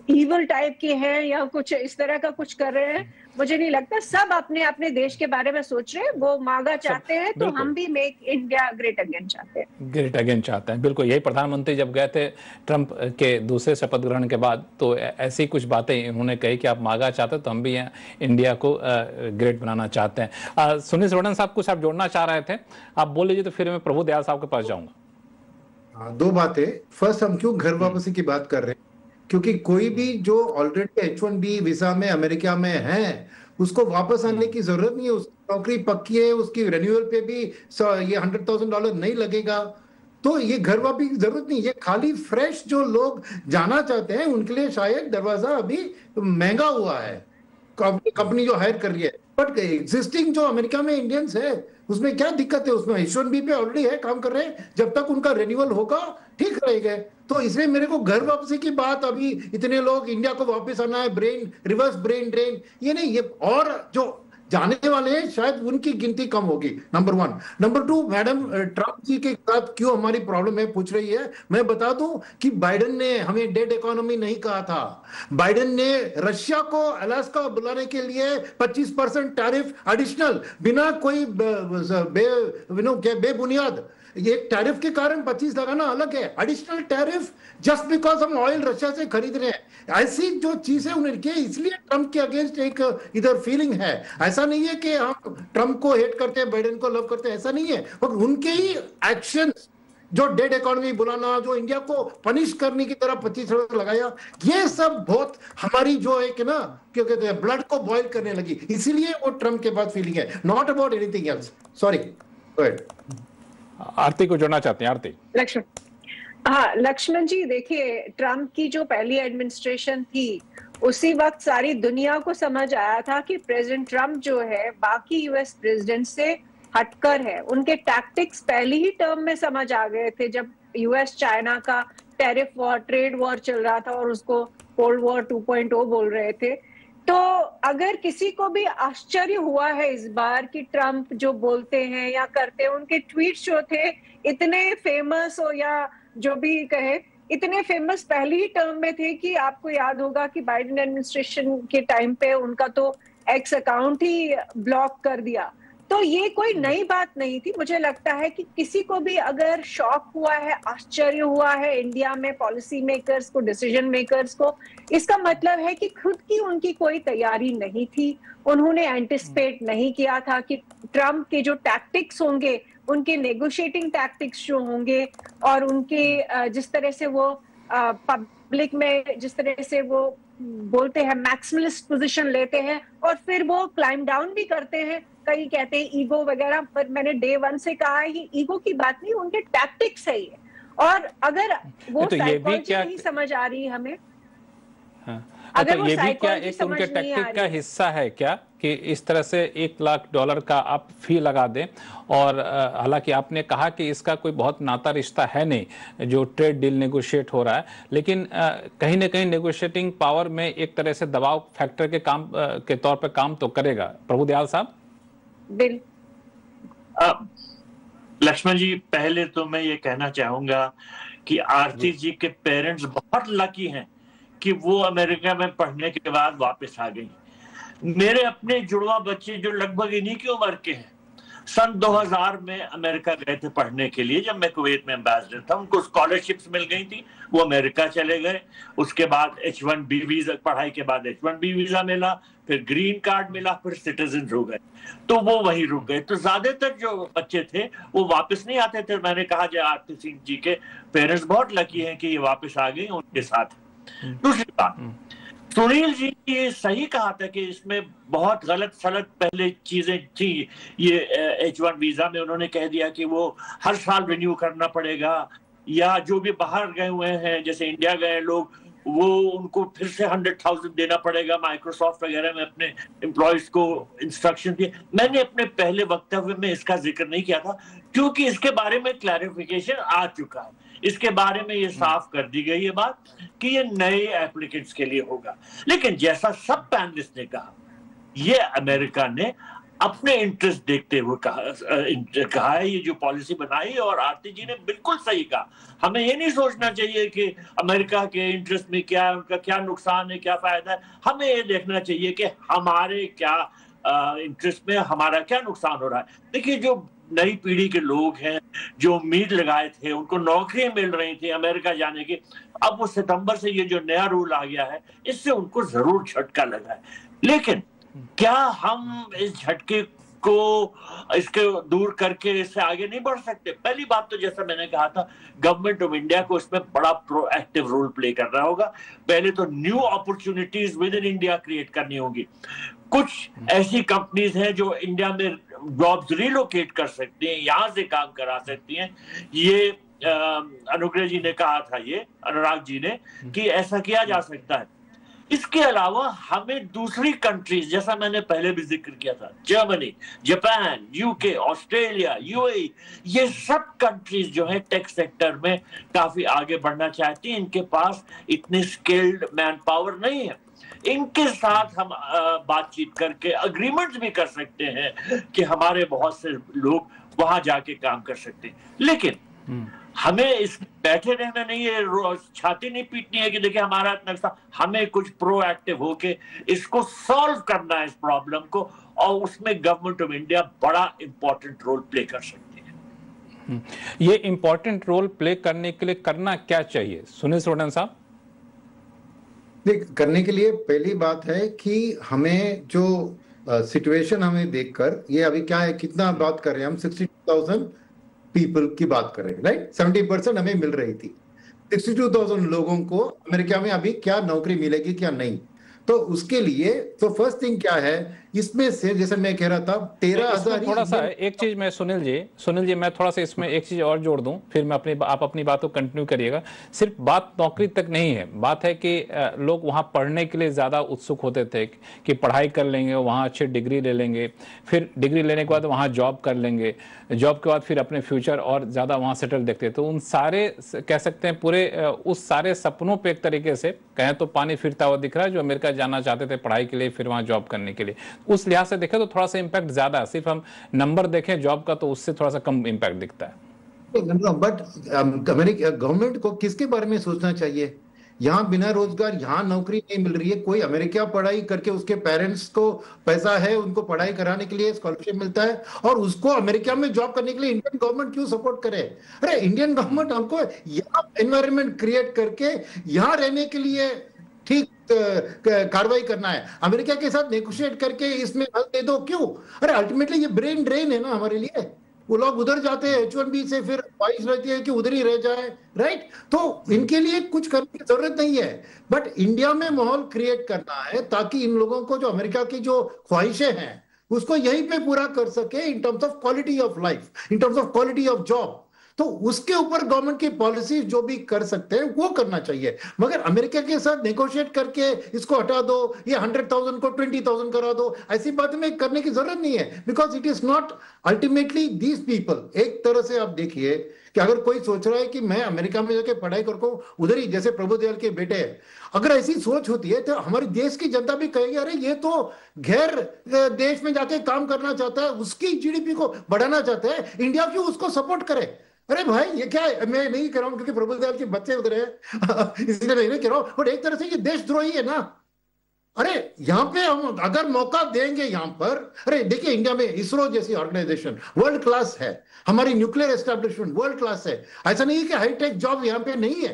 इविल टाइप के हैं या कुछ इस तरह का कुछ कर रहे हैं, मुझे नहीं लगता। सब अपने अपने देश के बारे में सोच रहे हैं। वो मांगा चाहते हैं तो हम भी मेक इंडिया ग्रेट अगेन चाहते हैं, ग्रेट अगेन चाहते हैं। बिल्कुल, यही प्रधानमंत्री जब गए थे ट्रंप के दूसरे शपथ ग्रहण के बाद, तो ऐसी कुछ बातें उन्होंने कही कि आप मांगा चाहते तो हम भी इंडिया को ग्रेट बनाना चाहते हैं। सुनील सुवर्ण साहब, कुछ आप जोड़ना चाह रहे थे, आप बोल लीजिए, तो फिर मैं प्रभु दयाल साहब के पास जाऊंगा। दो बातें। फर्स्ट, हम क्यों घर वापसी की बात कर रहे हैं? क्योंकि कोई भी जो ऑलरेडी H1B वीजा में अमेरिका में है, उसको वापस आने की जरूरत नहीं है। उसकी नौकरी पक्की है, उसकी रिन्यूअल पे भी ये $100,000 नहीं लगेगा। तो ये घर वापसी की जरूरत नहीं। ये खाली फ्रेश जो लोग जाना चाहते हैं उनके लिए शायद दरवाजा अभी महंगा हुआ है, कंपनी जो हायर कर रही है। बट एग्जिस्टिंग जो अमेरिका में इंडियंस है, उसमें क्या दिक्कत है? उसमें H1B पे ऑलरेडी है, काम कर रहे हैं। जब तक उनका रिन्यूअल होगा ठीक रहेगा। तो इसलिए मेरे को घर वापसी की बात, अभी इतने लोग इंडिया को वापस आना है, रिवर्स ब्रेन ड्रेन, ये नहीं। ये और जो जाने वाले हैं शायद उनकी गिनती कम होगी, नंबर 1। नंबर 2, मैडम ट्रंप जी के साथ क्यों हमारी प्रॉब्लम है पूछ रही है। मैं बता दूं कि बाइडेन ने हमें डेड इकोनॉमी नहीं कहा था। बाइडेन ने रशिया को अलास्का बुलाने के लिए 25% टैरिफ एडिशनल, बिना कोई बेबुनियाद, ये टैरिफ के कारण 25 लगाना अलग है। एडिशनल टैरिफ जस्ट बिकॉज हम ऑयल रशिया से खरीद रहे हैं। ऐसी जो चीजें उन्होंने की, इसलिए ट्रंप के अगेंस्ट एक इधर फीलिंग है। ऐसा नहीं है कि हम ट्रंप को हेट करते हैं, बाइडेन को लव करते हैं, ऐसा नहीं है। और उनके ही एक्शंस, जो डेड इकोनॉमी बुलाना, जो इंडिया को पनिश करने की तरह 25 लगाया, ये सब बहुत हमारी जो है कि ना, क्या कहते हैं, ब्लड को बॉयल करने लगी। इसीलिए वो ट्रंप के बाद फीलिंग है, not about anything else. Sorry, go ahead. Aarti को जोड़ना चाहते हैं। आरती। लक्ष्मण, हाँ लक्ष्मण जी, देखिए ट्रम्प की जो पहली एडमिनिस्ट्रेशन थी, उसी वक्त सारी दुनिया को समझ आया था कि प्रेसिडेंट ट्रम्प जो है बाकी यूएस प्रेसिडेंट से हटकर है। उनके टैक्टिक्स पहली ही टर्म में समझ आ गए थे, जब यूएस चाइना का टैरिफ वॉर, ट्रेड वॉर चल रहा था और उसको कोल्ड वॉर 2.0 बोल रहे थे। तो अगर किसी को भी आश्चर्य हुआ है इस बार कि ट्रम्प जो बोलते हैं या करते हैं, उनके ट्वीट्स जो थे इतने फेमस हो या जो भी कहे, इतने फेमस पहली ही टर्म में थे कि आपको याद होगा कि बाइडेन एडमिनिस्ट्रेशन के टाइम पे उनका तो एक्स अकाउंट ही ब्लॉक कर दिया। तो ये कोई नई बात नहीं थी। मुझे लगता है कि किसी को भी अगर शॉक हुआ है, आश्चर्य हुआ है इंडिया में पॉलिसी मेकर्स को, डिसीजन मेकर्स को, इसका मतलब है कि खुद की उनकी कोई तैयारी नहीं थी। उन्होंने एंटिसिपेट नहीं किया था कि ट्रम्प के जो टैक्टिक्स होंगे, उनके नेगोशिएटिंग टैक्टिक्स जो होंगे, और उनके जिस तरह से वो पब्लिक में जिस तरह से वो बोलते हैं, मैक्सिमलिस्ट पोजीशन लेते हैं और फिर वो क्लाइम डाउन भी करते हैं। कई कहते हैं ईगो वगैरह, पर मैंने डे 1 से कहा है कि ईगो की बात नहीं, उनके टैक्टिक्स है ये। और अगर वो साइकोलॉजी नहीं समझ आ रही हमें, हाँ। तो ये भी क्या एक उनके टैक्टिक का हिस्सा है क्या कि इस तरह से $1 लाख का आप फी लगा दें? और हालांकि आपने कहा कि इसका कोई बहुत नाता रिश्ता है नहीं जो ट्रेड डील नेगोशिएट हो रहा है, लेकिन कहीं ना कहीं नेगोशिएटिंग पावर में एक तरह से दबाव फैक्टर के काम के तौर पर काम तो करेगा। प्रभु दयाल साहब। बिल लक्ष्मण जी, पहले तो मैं ये कहना चाहूंगा कि आरती जी के पेरेंट्स बहुत लकी हैं कि वो अमेरिका में पढ़ने के बाद वापस आ गई। मेरे अपने जुड़वा बच्चे जो लगभग इन्हीं की उम्र के हैं, सन 2000 में अमेरिका गए थे पढ़ने के लिए, जब मैं कुवैत में एम्बेसडर था। उनको स्कॉलरशिप्स मिल गई थी, वो अमेरिका चले गए। उसके बाद H1B वीजा, पढ़ाई के बाद H1B वीजा मिला, फिर ग्रीन कार्ड मिला, फिर सिटीजन हो गए, तो वो वहीं रुक गए। तो ज्यादातर जो बच्चे थे वो वापस नहीं आते थे। मैंने कहा जो आरती सिंह जी के पेरेंट्स बहुत लकी हैं कि ये वापस आ गए उनके साथ। दूसरी बात, सुनील जी ये सही कहा था कि इसमें बहुत गलत सलत पहले चीजें थी। ये H1 वीजा में उन्होंने कह दिया कि वो हर साल रिन्यू करना पड़ेगा, या जो भी बाहर गए हुए हैं जैसे इंडिया गए लोग, वो उनको फिर से 100,000 देना पड़ेगा। माइक्रोसॉफ्ट वगैरह में अपने एम्प्लॉयज को इंस्ट्रक्शन दिए। मैंने अपने पहले वक्तव्य में इसका जिक्र नहीं किया था क्योंकि इसके बारे में क्लैरिफिकेशन आ चुका है। इसके बारे में ये साफ कर दी गई है बात कि ये नए एप्लीकेंट्स के लिए होगा। लेकिन जैसा सब पैनलिस्ट ने कहा, ये अमेरिका ने अपने इंटरेस्ट देखते हुए कहा है ये जो पॉलिसी बनाई, और आरती जी ने बिल्कुल सही कहा। हमें ये नहीं सोचना चाहिए कि अमेरिका के इंटरेस्ट में क्या है, उनका क्या नुकसान है, क्या फायदा है। हमें ये देखना चाहिए कि हमारे क्या इंटरेस्ट में हमारा क्या नुकसान हो रहा है। देखिए, जो नई पीढ़ी के लोग हैं जो उम्मीद लगाए थे, उनको नौकरी मिल रही थी अमेरिका जाने की, अब वो सितंबर से ये जो नया रूल आ गया है इससे उनको जरूर झटका लगा है। लेकिन क्या हम इस झटके को इसके दूर करके इससे आगे नहीं बढ़ सकते? पहली बात तो जैसा मैंने कहा था, गवर्नमेंट ऑफ इंडिया को इसमें बड़ा प्रोएक्टिव रोल प्ले करना होगा। पहले तो new opportunities with in India create करनी होगी। कुछ ऐसी कंपनीज हैं जो इंडिया में जॉब्स रिलोकेट कर सकती हैं, यहां से काम करा सकती हैं। ये अनुग्रह जी ने कहा था, ये अनुराग जी ने, कि ऐसा किया जा सकता है। इसके अलावा हमें दूसरी कंट्रीज, जैसा मैंने पहले भी जिक्र किया था, Germany, Japan, UK, Australia, UAE, ये सब कंट्रीज जो है टेक सेक्टर में काफी आगे बढ़ना चाहती हैं। इनके पास इतनी स्किल्ड मैन पावर नहीं है। इनके साथ हम बातचीत करके अग्रीमेंट्स भी कर सकते हैं कि हमारे बहुत से लोग वहां जाके काम कर सकते हैं। लेकिन हमें इस बैठे रहना नहीं है, छाती नहीं पीटनी है कि देखिए हमारा नक्शा। हमें कुछ प्रोएक्टिव होके इसको सॉल्व करना है, इस प्रॉब्लम को, और उसमें गवर्नमेंट ऑफ इंडिया बड़ा इंपॉर्टेंट रोल प्ले कर सकती है। ये इंपॉर्टेंट रोल प्ले करने के लिए करना क्या चाहिए, सुनील सोढन साहब? देख, करने के लिए पहली बात है कि हमें जो सिचुएशन हमें देखकर, ये अभी क्या है, कितना बात कर रहे हैं हम, 62,000 पीपल की बात कर रहे हैं, राइट? 70% हमें मिल रही थी। 62,000 लोगों को अमेरिका में अभी क्या नौकरी मिलेगी क्या नहीं, तो उसके लिए तो फर्स्ट थिंग क्या है, इसमें से जैसे मैं कह रहा था 13,000। थोड़ा सा एक चीज मैं सुनील जी मैं थोड़ा सा इसमें एक चीज और जोड़ दूं, फिर मैं आप अपनी बात को कंटिन्यू करिएगा। सिर्फ बात नौकरी तक नहीं है, बात है कि लोग वहां पढ़ने के लिए ज्यादा उत्सुक होते थे कि पढ़ाई कर लेंगे, वहां अच्छी डिग्री ले लेंगे, फिर डिग्री लेने के बाद वहां जॉब कर लेंगे, जॉब के बाद फिर अपने फ्यूचर और ज्यादा वहां सेटल देखते। तो उन सारे, कह सकते हैं पूरे उस सारे सपनों पे एक तरीके से कहें तो पानी फिरता हुआ दिख रहा है, जो अमेरिका जाना चाहते थे पढ़ाई के लिए, फिर वहां जॉब करने के लिए। उस लिहाज से देखें तो थोड़ा सा इंपैक्ट ज्यादा है। सिर्फ हम नंबर देखें जॉब का तो उससे थोड़ा सा कम इंपैक्ट दिखता है। बट अमेरिका गवर्नमेंट को किसके बारे में सोचना चाहिए? यहाँ बिना रोजगार, यहाँ नौकरी नहीं मिल रही है। कोई अमेरिका पढ़ाई करके उसके पेरेंट्स को पैसा है, उनको पढ़ाई कराने के लिए स्कॉलरशिप मिलता है, और उसको अमेरिका में जॉब करने के लिए इंडियन गवर्नमेंट क्यों सपोर्ट करे? अरे इंडियन गवर्नमेंट हमको यहाँ एनवायरनमेंट क्रिएट करके यहाँ रहने के लिए ठीक कार्रवाई करना है, अमेरिका के साथ नेगोशिएट करके इसमें हल दे दो। क्यों? अरे अल्टीमेटली ये ब्रेन ड्रेन है ना हमारे लिए। वो लोग उधर जाते हैं H1B से, फिर ख्वाहिश रहती है कि उधर ही रह जाए, राइट? तो इनके लिए कुछ करने की जरूरत नहीं है, बट इंडिया में माहौल क्रिएट करना है ताकि इन लोगों को जो अमेरिका की जो ख्वाहिशें हैं उसको यहीं पे पूरा कर सके, in terms of quality of life, in terms of quality of job. तो उसके ऊपर गवर्नमेंट की पॉलिसी जो भी कर सकते हैं वो करना चाहिए, मगर अमेरिका के साथ नेगोशिएट करके इसको हटा दो, ये 100,000 को 20,000 करा दो, ऐसी बात में करने की जरूरत नहीं है, because it is not ultimately these people. एक तरह से आप देखिए कि अगर कोई सोच रहा है कि मैं अमेरिका में जाके पढ़ाई करूं, उधर ही जैसे प्रभुदयाल के बेटे हैं, अगर ऐसी सोच होती है तो हमारे देश की जनता भी कहेगी अरे ये तो गैर देश में जाके काम करना चाहता है, उसकी जीडीपी को बढ़ाना चाहता है, इंडिया क्यों उसको सपोर्ट करे? अरे भाई ये क्या है? मैं नहीं कह रहा हूं क्योंकि प्रभुदयाल के बच्चे उधर है इसलिए मैं नहीं कह रहा हूं, बट एक तरह से ये देशद्रोही है ना। अरे यहाँ पे हम अगर मौका देंगे यहाँ पर, अरे देखिए इंडिया में इसरो जैसी ऑर्गेनाइजेशन वर्ल्ड क्लास है, हमारी न्यूक्लियर एस्टेब्लिशमेंट वर्ल्ड क्लास है। ऐसा नहीं है कि हाईटेक जॉब यहाँ पे नहीं है,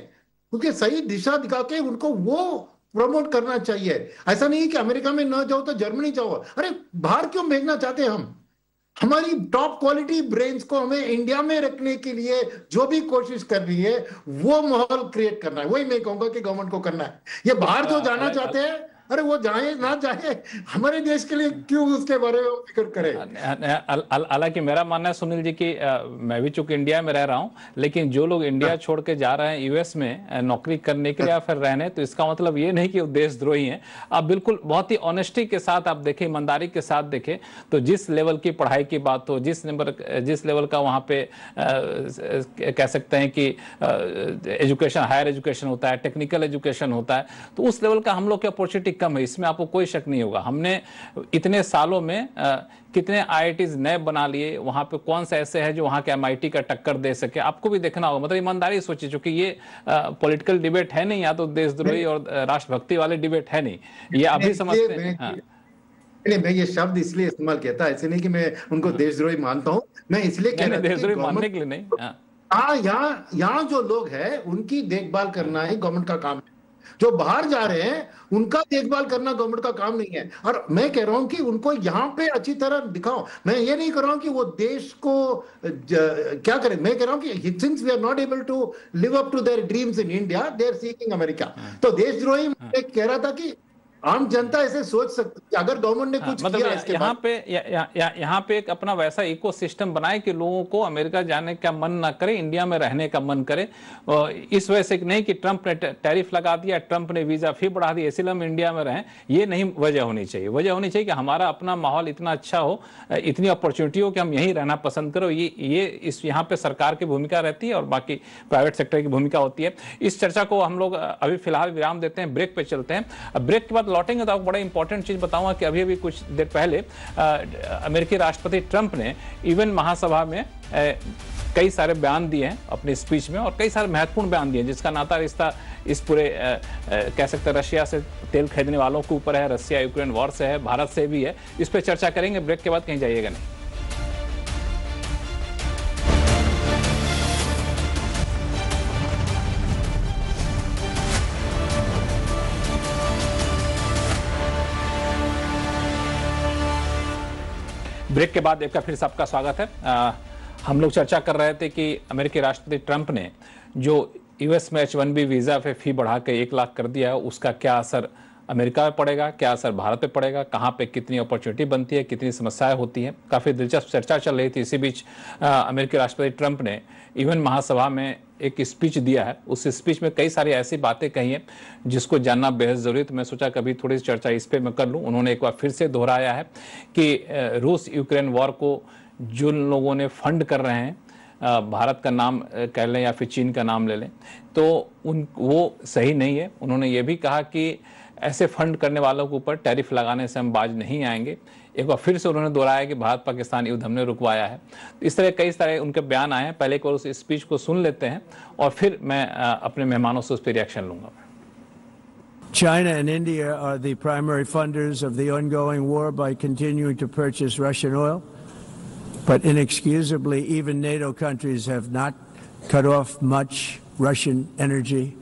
क्योंकि सही दिशा दिखा के उनको वो प्रमोट करना चाहिए। ऐसा नहीं है कि अमेरिका में ना जाओ तो जर्मनी जाओ। अरे बाहर क्यों भेजना चाहते हैं हम? हमारी टॉप क्वालिटी ब्रेन्स को हमें इंडिया में रखने के लिए जो भी कोशिश कर रही है वो माहौल क्रिएट करना है, वही मैं कहूंगा कि गवर्नमेंट को करना है। ये बाहर जो जाना चाहते हैं, अरे वो जाए ना जाए, हमारे देश के लिए क्यों उसके बारे में फिक्र करे। हालांकि मेरा मानना है सुनील जी कि मैं भी चूंकि इंडिया में रह रहा हूं, लेकिन जो लोग इंडिया छोड़ के जा रहे हैं यूएस में नौकरी करने के लिए या फिर रहने, तो इसका मतलब ये नहीं कि वो देशद्रोही हैं। आप बिल्कुल बहुत ही ऑनेस्टी के साथ आप देखें, ईमानदारी के साथ देखें, तो जिस लेवल की पढ़ाई की बात हो, जिस लेवल का वहाँ पे कह सकते हैं कि एजुकेशन, हायर एजुकेशन होता है, टेक्निकल एजुकेशन होता है, तो उस लेवल का हम लोग की अपॉर्चुनिटी कम है, इसमें आपको कोई शक नहीं होगा। हमने इतने सालों में कितने आईआईटीज नए बना लिए, वहां पे कौन सा ऐसे है जो वहां के एमआईटी का टक्कर दे सके, आपको भी देखना होगा। मतलब ईमानदारी सोचिए, चूंकि ये पॉलिटिकल डिबेट है नहीं, या तो देशद्रोही और राष्ट्रभक्ति वाले डिबेट है नहीं, ये अभी समझते हैं। नहीं, मैं ये शब्द इसलिए इस्तेमाल कहता है, ऐसे नहीं कि मैं उनको देशद्रोही मानता हूँ, मैं इसलिए कह रहा हूँ देशद्रोही मानने के लिए नहीं। यहाँ जो लोग हैं उनकी देखभाल करना ही गवर्नमेंट का काम है। जो बाहर जा रहे हैं उनका देखभाल करना गवर्नमेंट का काम नहीं है। और मैं कह रहा हूं कि उनको यहाँ पे अच्छी तरह दिखाओ। मैं ये नहीं कह रहा हूं कि वो देश को क्या करें, मैं कह रहा हूं कि since we are not able to live up to their dreams in India, they are seeking America. तो देशद्रोही मैं कह रहा था कि आम जनता ऐसे सोच सकती है अगर गवर्नमेंट ने कुछ मतलब किया इसके बाद। यहाँ पे एक अपना वैसा इकोसिस्टम बनाए कि लोगों को अमेरिका जाने का मन ना करे, इंडिया में रहने का मन करे। इस वजह से नहीं कि ट्रंप ने टैरिफ लगा दिया, ट्रंप ने वीजा फी बढ़ा दी, इसलिए हम इंडिया में रहें, ये नहीं वजह होनी चाहिए। वजह होनी चाहिए कि हमारा अपना माहौल इतना अच्छा हो, इतनी अपॉर्चुनिटी हो कि हम यहीं रहना पसंद करो। ये इस यहाँ पे सरकार की भूमिका रहती है और बाकी प्राइवेट सेक्टर की भूमिका होती है। इस चर्चा को हम लोग अभी फिलहाल विराम देते हैं, ब्रेक पे चलते हैं। ब्रेक के बाद लौटेंगे तो आपको बड़ा इंपॉर्टेंट चीज बताऊंगा कि अभी कुछ देर पहले अमेरिकी राष्ट्रपति ट्रंप ने यूएन महासभा में कई सारे बयान दिए हैं अपनी स्पीच में, और कई सारे महत्वपूर्ण बयान दिए जिसका नाता रिश्ता इस पूरे कह सकते हैं रशिया से तेल खरीदने वालों के ऊपर है, रशिया यूक्रेन वॉर से है, भारत से भी है। इस पर चर्चा करेंगे ब्रेक के बाद, कहीं जाइएगा नहीं। ब्रेक के बाद एक बार फिर सबका स्वागत है। हम लोग चर्चा कर रहे थे कि अमेरिकी राष्ट्रपति ट्रंप ने जो यूएस में H-1B वीजा पे फी बढ़ा के 1 लाख कर दिया है, उसका क्या असर अमेरिका में पड़ेगा, क्या असर भारत पे पड़ेगा, कहाँ पे कितनी अपॉर्चुनिटी बनती है, कितनी समस्याएं होती हैं। काफ़ी दिलचस्प चर्चा चल रही थी। इसी बीच अमेरिकी राष्ट्रपति ट्रंप ने यूएन महासभा में एक स्पीच दिया है। उस स्पीच में कई सारी ऐसी बातें कही हैं जिसको जानना बेहद जरूरी, तो मैं सोचा कभी थोड़ी सी चर्चा इस पे मैं कर लूँ। उन्होंने एक बार फिर से दोहराया है कि रूस यूक्रेन वॉर को जो लोगों ने फंड कर रहे हैं, भारत का नाम कह लें या फिर चीन का नाम ले लें, तो वो सही नहीं है। उन्होंने ये भी कहा कि ऐसे फंड करने वालों के ऊपर टैरिफ लगाने से हम बाज नहीं आएंगे। एक बार फिर से उन्होंने दोहराया कि भारत पाकिस्तान युद्ध हमने रुकवाया है। इस तरह कई सारे उनके बयान आए हैं। पहले एक बार उस स्पीच को सुन लेते हैं और फिर मैं अपने मेहमानों से उस पर रिएक्शन लूंगा। China and India are the primary funders of the ongoing war by continuing to purchase Russian oil. But inexcusably, even NATO countries have not cut off much Russian energy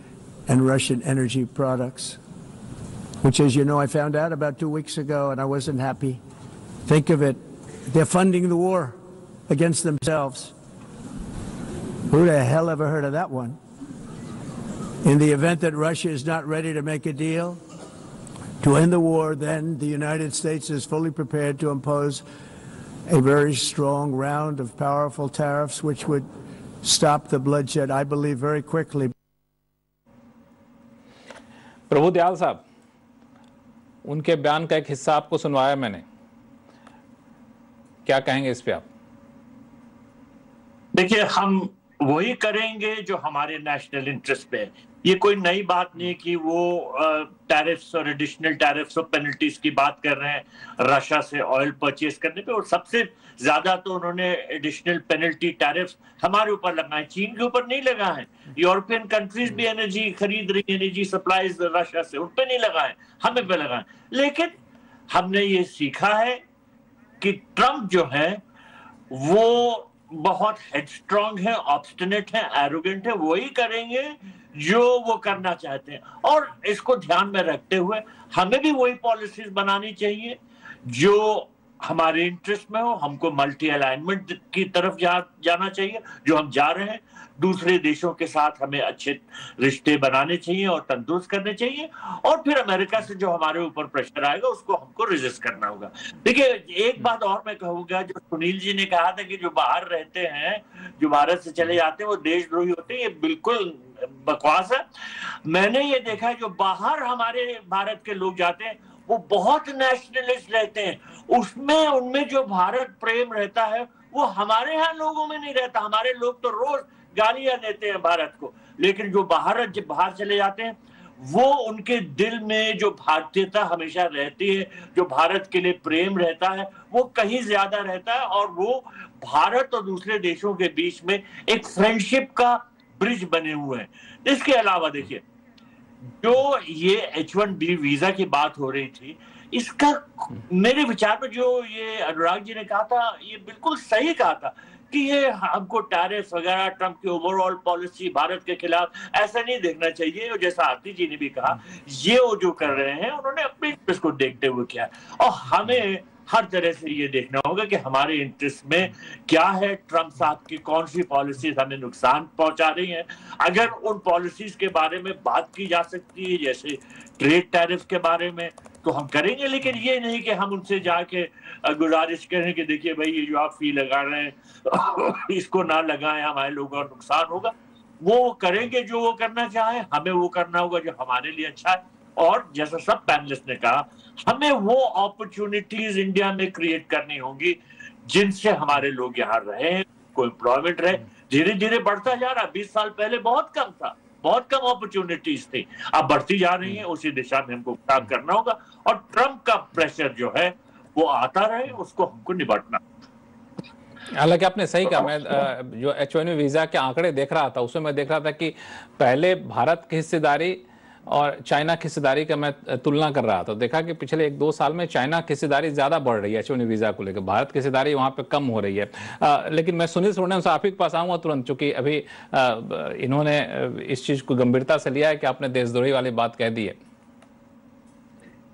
and Russian energy products, which, as you know, I found out about 2 weeks ago, and I wasn't happy. Think of it. They're funding the war against themselves. Who the hell ever heard of that one? In the event that Russia is not ready to make a deal to end the war, then the United States is fully prepared to impose a very strong round of powerful tariffs, which would stop the bloodshed, I believe, very quickly. प्रभु दयाल साहब, उनके बयान का एक हिस्सा आपको सुनवाया मैंने, क्या कहेंगे इस पे आप? देखिए, हम वही करेंगे जो हमारे नेशनल इंटरेस्ट पे है। ये कोई नई बात नहीं कि वो टैरिफ्स और एडिशनल टैरिफ्स और पेनल्टीज की बात कर रहे हैं रशिया से ऑयल परचेज करने पे, और सबसे ज्यादा तो उन्होंने एडिशनल पेनल्टी टैरिफ्स हमारे ऊपर लगाए, चीन के ऊपर नहीं लगाए। यूरोपियन कंट्रीज भी एनर्जी खरीद रही, एनर्जी सप्लाईज रशिया से, उन पे नहीं लगाए, हमें पे लगाए। लेकिन हमने ये सीखा है कि ट्रंप जो है वो बहुत हेडस्ट्रॉन्ग है, ऑब्स्टिनेट है, एरोगेंट है, वही करेंगे जो वो करना चाहते हैं। और इसको ध्यान में रखते हुए हमें भी वही पॉलिसीज बनानी चाहिए जो हमारे इंटरेस्ट में हो, हमको मल्टी अलाइनमेंट की तरफ जाना चाहिए जो हम जा रहे हैं। दूसरे देशों के साथ हमें अच्छे रिश्ते बनाने चाहिए और तंदुरुस्त करने चाहिए, और फिर अमेरिका से जो हमारे ऊपर प्रेशर आएगा उसको हमको रेजिस्ट करना होगा। देखिए, एक बात और मैं कहूंगा, जो सुनील जी ने कहा था कि जो बाहर रहते हैं, जो भारत से चले जाते हैं वो देशद्रोही होते हैं, ये बिल्कुल बकवास है। मैंने ये देखा है, जो बाहर हमारे भारत के लोग जाते हैं वो बहुत नेशनलिस्ट रहते हैं, उसमें उनमें जो भारत प्रेम रहता है वो हमारे यहाँ लोगों में नहीं रहता। हमारे लोग तो रोज गालियां देते हैं भारत को, लेकिन जो बाहर चले जाते हैं वो उनके दिल में जो भारतीयता हमेशा रहती है, जो भारत के लिए प्रेम रहता है, वो कहीं ज्यादा रहता है, और वो भारत और दूसरे देशों के बीच में एक फ्रेंडशिप का ब्रिज बने हुए हैं। इसके अलावा देखिए, जो ये H1B वीजा की बात हो रही थी, इसका मेरे विचार में जो ये अनुराग जी ने कहा था, ये बिल्कुल सही कहा था कि ये हमको टैरिफ वगैरह, ट्रंप की ओवरऑल पॉलिसी भारत के खिलाफ ऐसा नहीं देखना चाहिए। और जैसा आरती जी ने भी कहा, ये वो जो कर रहे हैं उन्होंने अपने इंटरेस्ट को देखते हुए किया, और हमें हर तरह से ये देखना होगा कि हमारे इंटरेस्ट में क्या है, ट्रंप साहब की कौन सी पॉलिसीज हमें नुकसान पहुंचा रही हैं। अगर उन पॉलिसीज के बारे में बात की जा सकती है, जैसे ट्रेड टैरिफ के बारे में, तो हम करेंगे, लेकिन ये नहीं कि हम उनसे जाके गुजारिश करें कि देखिए भाई ये जो आप फी लगा रहे हैं इसको ना लगाएं, हमारे लोगों को नुकसान होगा। वो करेंगे जो वो करना चाहे, हमें वो करना होगा जो हमारे लिए अच्छा है। और जैसा सब पैनलिस्ट ने कहा, हमें वो अपॉर्चुनिटीज इंडिया में क्रिएट करनी होंगी जिनसे हमारे लोग यहाँ रहे, कोई एम्प्लॉयमेंट रहे। धीरे धीरे बढ़ता जा रहा, 20 साल पहले बहुत कम था, बहुत कम अपॉर्चुनिटीज थी, अब बढ़ती जा रही है। उसी दिशा में हमको काम करना होगा, और ट्रंप का प्रेशर जो है वो आता रहे, उसको हमको निपटना। हालांकि आपने सही कहा, मैं जो H1B वीजा के आंकड़े देख रहा था उसमें मैं देख रहा था कि पहले भारत की हिस्सेदारी और चाइना की हिस्सेदारी का मैं तुलना कर रहा था, देखा कि पिछले 1-2 साल में चाइना की हिस्सेदारी ज्यादा बढ़ रही है H1B वीजा को लेकर, भारत की हिस्सेदारी वहां पे कम हो रही है। लेकिन मैं सुनील सोनी से आप ही के पास आऊंगा तुरंत, चूंकि अभी इन्होंने इस चीज को गंभीरता से लिया है कि आपने देशद्रोही वाली बात कह दी है।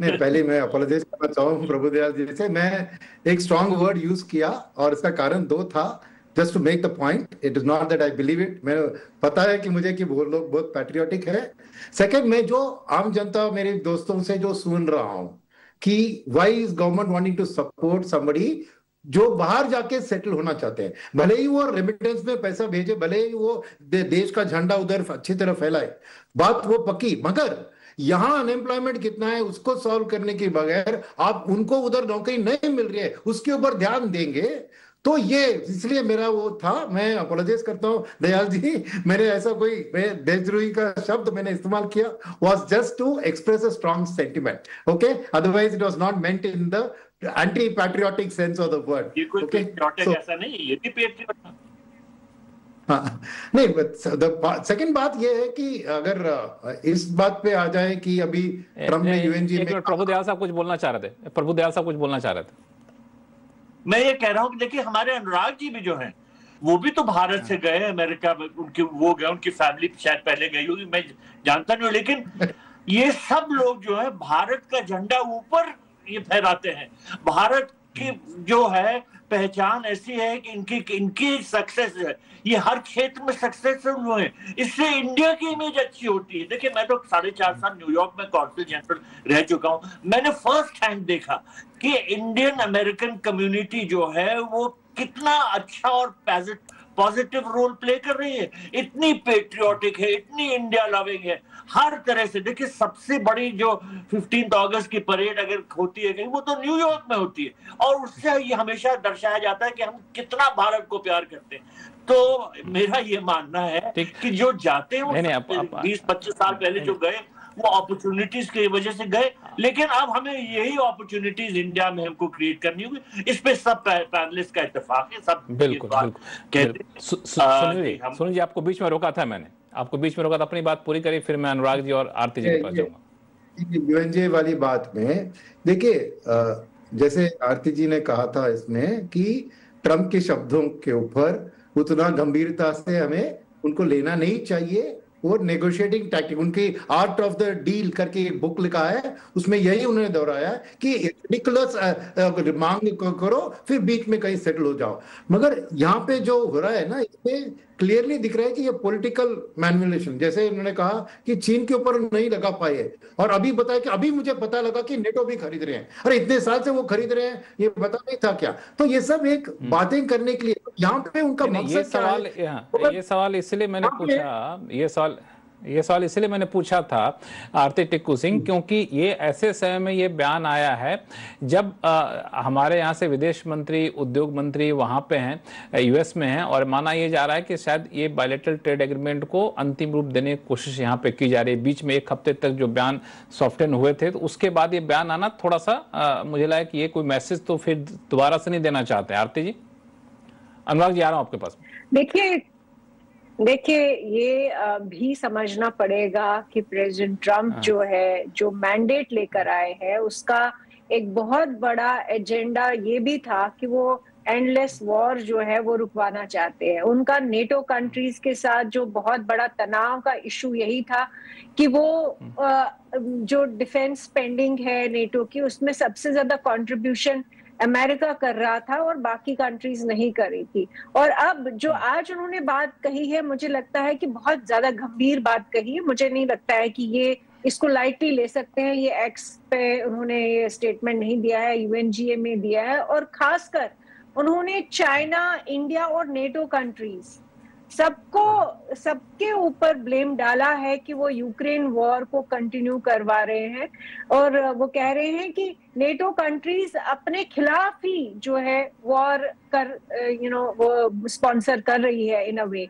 नहीं, पहले मैं अपोलोजाइज करना चाहूँ प्रभुदयाल जी से। मैं एक स्ट्रॉन्ग वर्ड यूज किया और इसका कारण 2 था। Just to make the point, it is not that I believe it, मैं पता है कि मुझे कि वो लोग बहुत पैट्रियोटिक है। सेकंड, मैं जो आम जनता मेरे दोस्तों से जो सुन रहा हूं कि why is government wanting to support somebody जो बाहर जाके सेटल होना चाहते हैं, भले ही वो रेमिटेंस में पैसा भेजे, भले ही वो देश का झंडा उधर अच्छी तरह फैलाए, बात वो पक्की, मगर यहाँ अनएम्प्लॉयमेंट कितना है उसको सॉल्व करने के बगैर आप उनको उधर नौकरी नहीं मिल रही है उसके ऊपर ध्यान देंगे। तो ये इसलिए मेरा वो था, मैं अपोलोजाइज करता हूँ दयाल जी, मैंने ऐसा कोई देशद्रोही का शब्द मैंने इस्तेमाल किया, was just to express a strong sentiment, okay, otherwise it was not meant in the anti patriotic sense of the word। ये कोई patriotic ऐसा नहीं, ये भी patriotic। हाँ, नहीं, सेकंड बात ये है कि अगर इस बात पे आ जाए कि अभी ट्रम्प ने यूएनजी में, प्रभुदयाल साहब कुछ बोलना चाह रहे थे, प्रभुदयाल साहब कुछ बोलना चाह रहे थे। मैं ये कह रहा हूं कि देखिए, हमारे अनुराग जी भी जो हैं वो भी तो भारत से गए अमेरिका में, उनकी वो गए, उनकी फैमिली शायद पहले गई होगी, मैं जानता नहीं हूं, लेकिन ये सब लोग जो है भारत का झंडा ऊपर ये फहराते हैं। भारत की जो है पहचान ऐसी है कि इनकी सक्सेस है, ये हर क्षेत्र में सक्सेसफुल हुए हैं, इससे इंडिया की इमेज अच्छी होती है। देखिए, मैं तो 4.5 साल न्यूयॉर्क में कॉन्सुल जनरल रह चुका हूं, मैंने फर्स्ट हैंड देखा कि इंडियन अमेरिकन कम्युनिटी जो है वो कितना अच्छा और पॉजिटिव रोल प्ले कर रही है, इतनी पेट्रियोटिक है, इतनी इंडिया लविंग है हर तरह से। देखिए, सबसे बड़ी जो 15 अगस्त की परेड अगर होती है कहीं, वो तो न्यूयॉर्क में होती है, और उससे ये हमेशा दर्शाया जाता है कि हम कितना भारत को प्यार करते हैं। तो मेरा ये मानना है कि जो जाते हैं वो 20-25 साल पहले जो गए वो अपॉर्चुनिटीज की वजह से गए, लेकिन अब हमें यही अपॉर्चुनिटीज इंडिया में हमको क्रिएट करनी होगी। इस पे सब पैनलिस्ट का इत्तेफाक है, सब बिल्कुल। सुनील जी, आपको बीच में रोका था, मैंने आपको बीच में रोका था, अपनी बात पूरी करी, फिर मैं अनुराग जी और आरती जी के पास जाऊंगा। यूएनजे वाली बात में देखिए, जैसे आरती जी ने कहा था इसमें कि ट्रंप के शब्दों के ऊपर उतना गंभीरता से हमें उनको लेना नहीं चाहिए, वो नेगोशिएटिंग टैक्टिक, उनकी आर्ट ऑफ द डील करके एक बुक लिखा है, उसमें यही उन्होंने दोहराया है कि रिडिकुलस मांग करो फिर बीच में कहीं सेटल हो जाओ। मगर यहाँ पे जो हो रहा है ना, इसमें क्लियरली दिख रहा है कि ये पॉलिटिकल मैनिपुलेशन, जैसे उन्होंने कहा कि चीन के ऊपर नहीं लगा पाए, और अभी बताया कि अभी मुझे पता लगा कि नेटो भी खरीद रहे हैं। अरे इतने साल से वो खरीद रहे हैं, ये पता नहीं था क्या? तो ये सब एक बातें करने के लिए यहाँ पे उनका मकसद क्या है? ये सवाल इसलिए मैंने पूछा, ये सवाल इसलिए मैंने पूछा था आरती टिक्कू सिंह, क्योंकि ये ऐसे समय में ये बयान आया है जब हमारे यहाँ से विदेश मंत्री, उद्योग मंत्री वहाँ पे हैं, यूएस में हैं, और माना ये जा रहा है कि शायद ये बायलैटरल ट्रेड एग्रीमेंट को अंतिम रूप देने की कोशिश यहाँ पे की जा रही है। बीच में एक हफ्ते तक जो बयान सॉफ्टन हुए थे, तो उसके बाद ये बयान आना थोड़ा सा मुझे लगा कि ये कोई मैसेज तो फिर दोबारा से नहीं देना चाहते। आरती जी, अनुराग जी आ रहा हूँ आपके पास। देखिए ये भी समझना पड़ेगा कि प्रेसिडेंट ट्रम्प जो है, जो मैंडेट लेकर आए हैं, उसका एक बहुत बड़ा एजेंडा ये भी था कि वो एंडलेस वॉर जो है वो रुकवाना चाहते हैं। उनका नेटो कंट्रीज के साथ जो बहुत बड़ा तनाव का इशू यही था कि वो जो डिफेंस स्पेंडिंग है नेटो की, उसमें सबसे ज्यादा कंट्रीब्यूशन अमेरिका कर रहा था और बाकी कंट्रीज नहीं कर रही थी। और अब जो आज उन्होंने बात कही है, मुझे लगता है कि बहुत ज्यादा गंभीर बात कही है। मुझे नहीं लगता है कि ये इसको लाइटली ले सकते हैं। ये एक्स पे उन्होंने ये स्टेटमेंट नहीं दिया है, यूएनजीए में दिया है, और खासकर उन्होंने चाइना, इंडिया और नेटो कंट्रीज सबके ऊपर ब्लेम डाला है कि वो यूक्रेन वॉर को कंटिन्यू करवा रहे हैं। और वो कह रहे हैं कि नेटो कंट्रीज अपने खिलाफ ही जो है वॉर वो स्पॉन्सर कर रही है इन अ वे,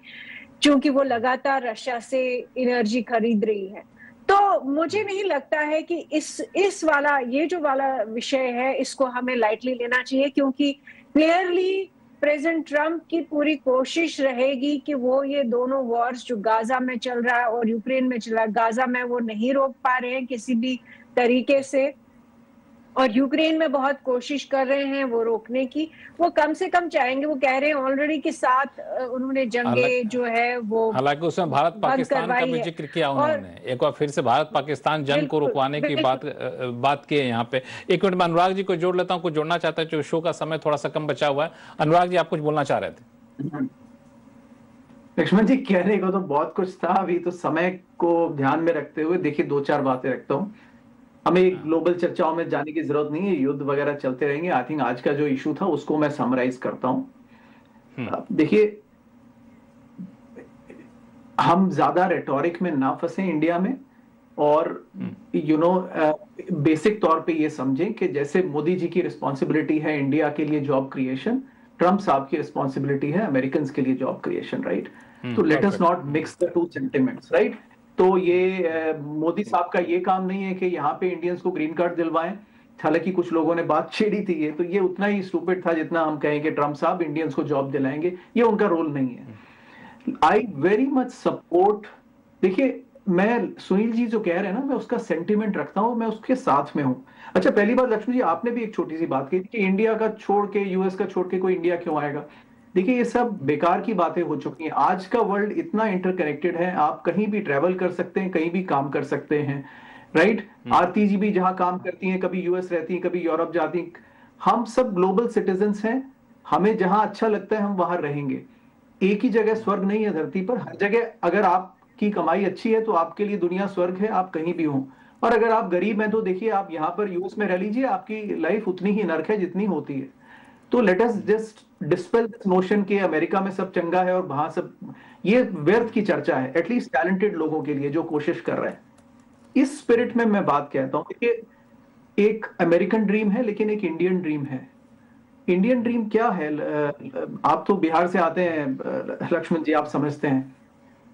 क्योंकि वो लगातार रशिया से एनर्जी खरीद रही है। तो मुझे नहीं लगता है कि इस वाला ये जो वाला विषय है इसको हमें लाइटली लेना चाहिए, क्योंकि क्लियरली प्रेसिडेंट ट्रम्प की पूरी कोशिश रहेगी कि वो ये दोनों वॉर्स जो गाजा में चल रहा है और यूक्रेन में चल रहा है, गाजा में वो नहीं रोक पा रहे हैं किसी भी तरीके से, और यूक्रेन में बहुत कोशिश कर रहे हैं वो रोकने की। वो कम से कम चाहेंगे, वो कह रहे हैं ऑलरेडी के साथ उन्होंने जंगे जो है वो, हालांकि उसमें भारत पाकिस्तान का भी जिक्र किया उन्होंने, एक बार फिर से भारत पाकिस्तान जंग को रुकवाने की बात की है यहाँ पे। एक मिनट में अनुराग जी को जोड़ लेता हूँ, कुछ जोड़ना चाहता है, जो शो का समय थोड़ा सा कम बचा हुआ है। अनुराग जी, आप कुछ बोलना चाह रहे थे? लक्ष्मण जी, कहने को तो बहुत कुछ था, अभी तो समय को ध्यान में रखते हुए देखिए 2-4 बातें रखता हूँ। हमें ग्लोबल चर्चाओं में जाने की जरूरत नहीं है, युद्ध वगैरह चलते रहेंगे। आई थिंक आज का जो इशू था उसको मैं समराइज करता हूं। देखिए, हम ज्यादा रेटोरिक में ना फंसे इंडिया में, और बेसिक तौर पे ये समझें कि जैसे मोदी जी की रिस्पॉन्सिबिलिटी है इंडिया के लिए जॉब क्रिएशन, ट्रम्प साहब की रिस्पॉन्सिबिलिटी है अमेरिकन के लिए जॉब क्रिएशन, राइट? तो let us not mix the two sentiments, right? तो ये मोदी साहब का ये काम नहीं है कि यहाँ पे इंडियंस को ग्रीन कार्ड दिलवाएं। हालांकि कुछ लोगों ने बात छेड़ी थी, ये तो ये उतना ही स्टूपिड था जितना हम कहें कि ट्रम्प साहब इंडियंस को जॉब दिलाएंगे। ये उनका रोल नहीं है। आई वेरी मच सपोर्ट, देखिए मैं सुनील जी जो कह रहे हैं ना, मैं उसका सेंटिमेंट रखता हूं, मैं उसके साथ में हूं। अच्छा, पहली बात लक्ष्मण जी, आपने भी एक छोटी सी बात कही थी कि इंडिया का छोड़ के, यूएस का छोड़ के कोई इंडिया क्यों आएगा। देखिए, ये सब बेकार की बातें हो चुकी हैं। आज का वर्ल्ड इतना इंटरकनेक्टेड है, आप कहीं भी ट्रेवल कर सकते हैं, कहीं भी काम कर सकते हैं, राइट? आरती जी भी जहां काम करती हैं, कभी यूएस रहती हैं, कभी यूरोप जाती हैं। हम सब ग्लोबल सिटीजन्स हैं, हमें जहां अच्छा लगता है हम वहां रहेंगे। एक ही जगह स्वर्ग नहीं है धरती पर, हर जगह अगर आपकी कमाई अच्छी है तो आपके लिए दुनिया स्वर्ग है, आप कहीं भी हो। और अगर आप गरीब हैं तो देखिए, आप यहाँ पर यूएस में रह लीजिए, आपकी लाइफ उतनी ही नर्क है जितनी होती है। तो let us just dispel this notion के अमेरिका में सब चंगा है और वहां सब, ये व्यर्थ की चर्चा है, एटलीस्ट टैलेंटेड लोगों के लिए जो कोशिश कर रहे हैं। इस स्पिरिट में मैं बात कहता हूं कि एक अमेरिकन ड्रीम है लेकिन एक इंडियन ड्रीम है। इंडियन ड्रीम क्या है? आप तो बिहार से आते हैं लक्ष्मण जी, आप समझते हैं।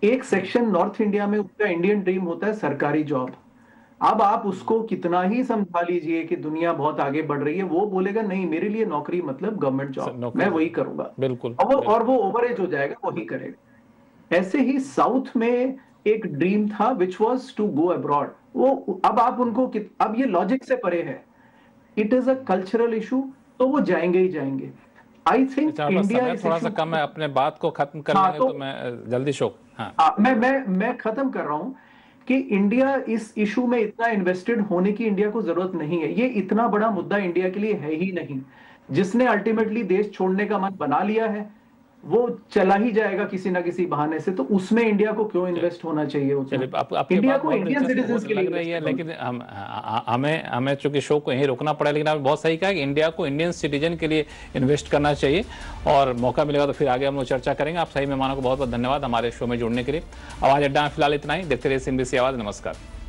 एक सेक्शन नॉर्थ इंडिया में उसका इंडियन ड्रीम होता है सरकारी जॉब। अब आप उसको कितना ही समझा लीजिए कि दुनिया बहुत आगे बढ़ रही है, वो बोलेगा नहीं, मेरे लिए नौकरी मतलब गवर्नमेंट जॉब, मैं वही करूंगा। बिल्कुल। और वो ओवर एज हो जाएगा, वही करेगा। ऐसे ही साउथ में एक ड्रीम था which was to go abroad. वो अब आप उनको अब ये लॉजिक से परे है, it is a cultural issue, तो वो जाएंगे ही जाएंगे। आई थिंक इंडिया थोड़ा सा कम है, अपने बात को खत्म कर लेंगे तो मैं जल्दी शो। मैं खत्म कर रहा हूं कि इंडिया इस इशू में इतना इन्वेस्टेड होने की इंडिया को जरूरत नहीं है। ये इतना बड़ा मुद्दा इंडिया के लिए है ही नहीं। जिसने अल्टीमेटली देश छोड़ने का मन बना लिया है वो चला ही जाएगा किसी ना किसी बहाने से, तो उसमें इंडिया को क्यों इन्वेस्ट होना चाहिए? इंडिया को इंडियन सिटीजन्स के लिए लग रही है, लेकिन हमें चूंकि शो को यहीं रोकना पड़ा, लेकिन आपने बहुत सही कहा कि इंडिया को इंडियन सिटीजन के लिए इन्वेस्ट करना चाहिए और मौका मिलेगा तो फिर आगे हम लोग चर्चा करेंगे। आप सही मेहमानों को बहुत बहुत धन्यवाद हमारे शो में जुड़ने के लिए। आवाज अड्डा में फिलहाल इतना ही। देखते रहिए CNBC आवाज। नमस्कार।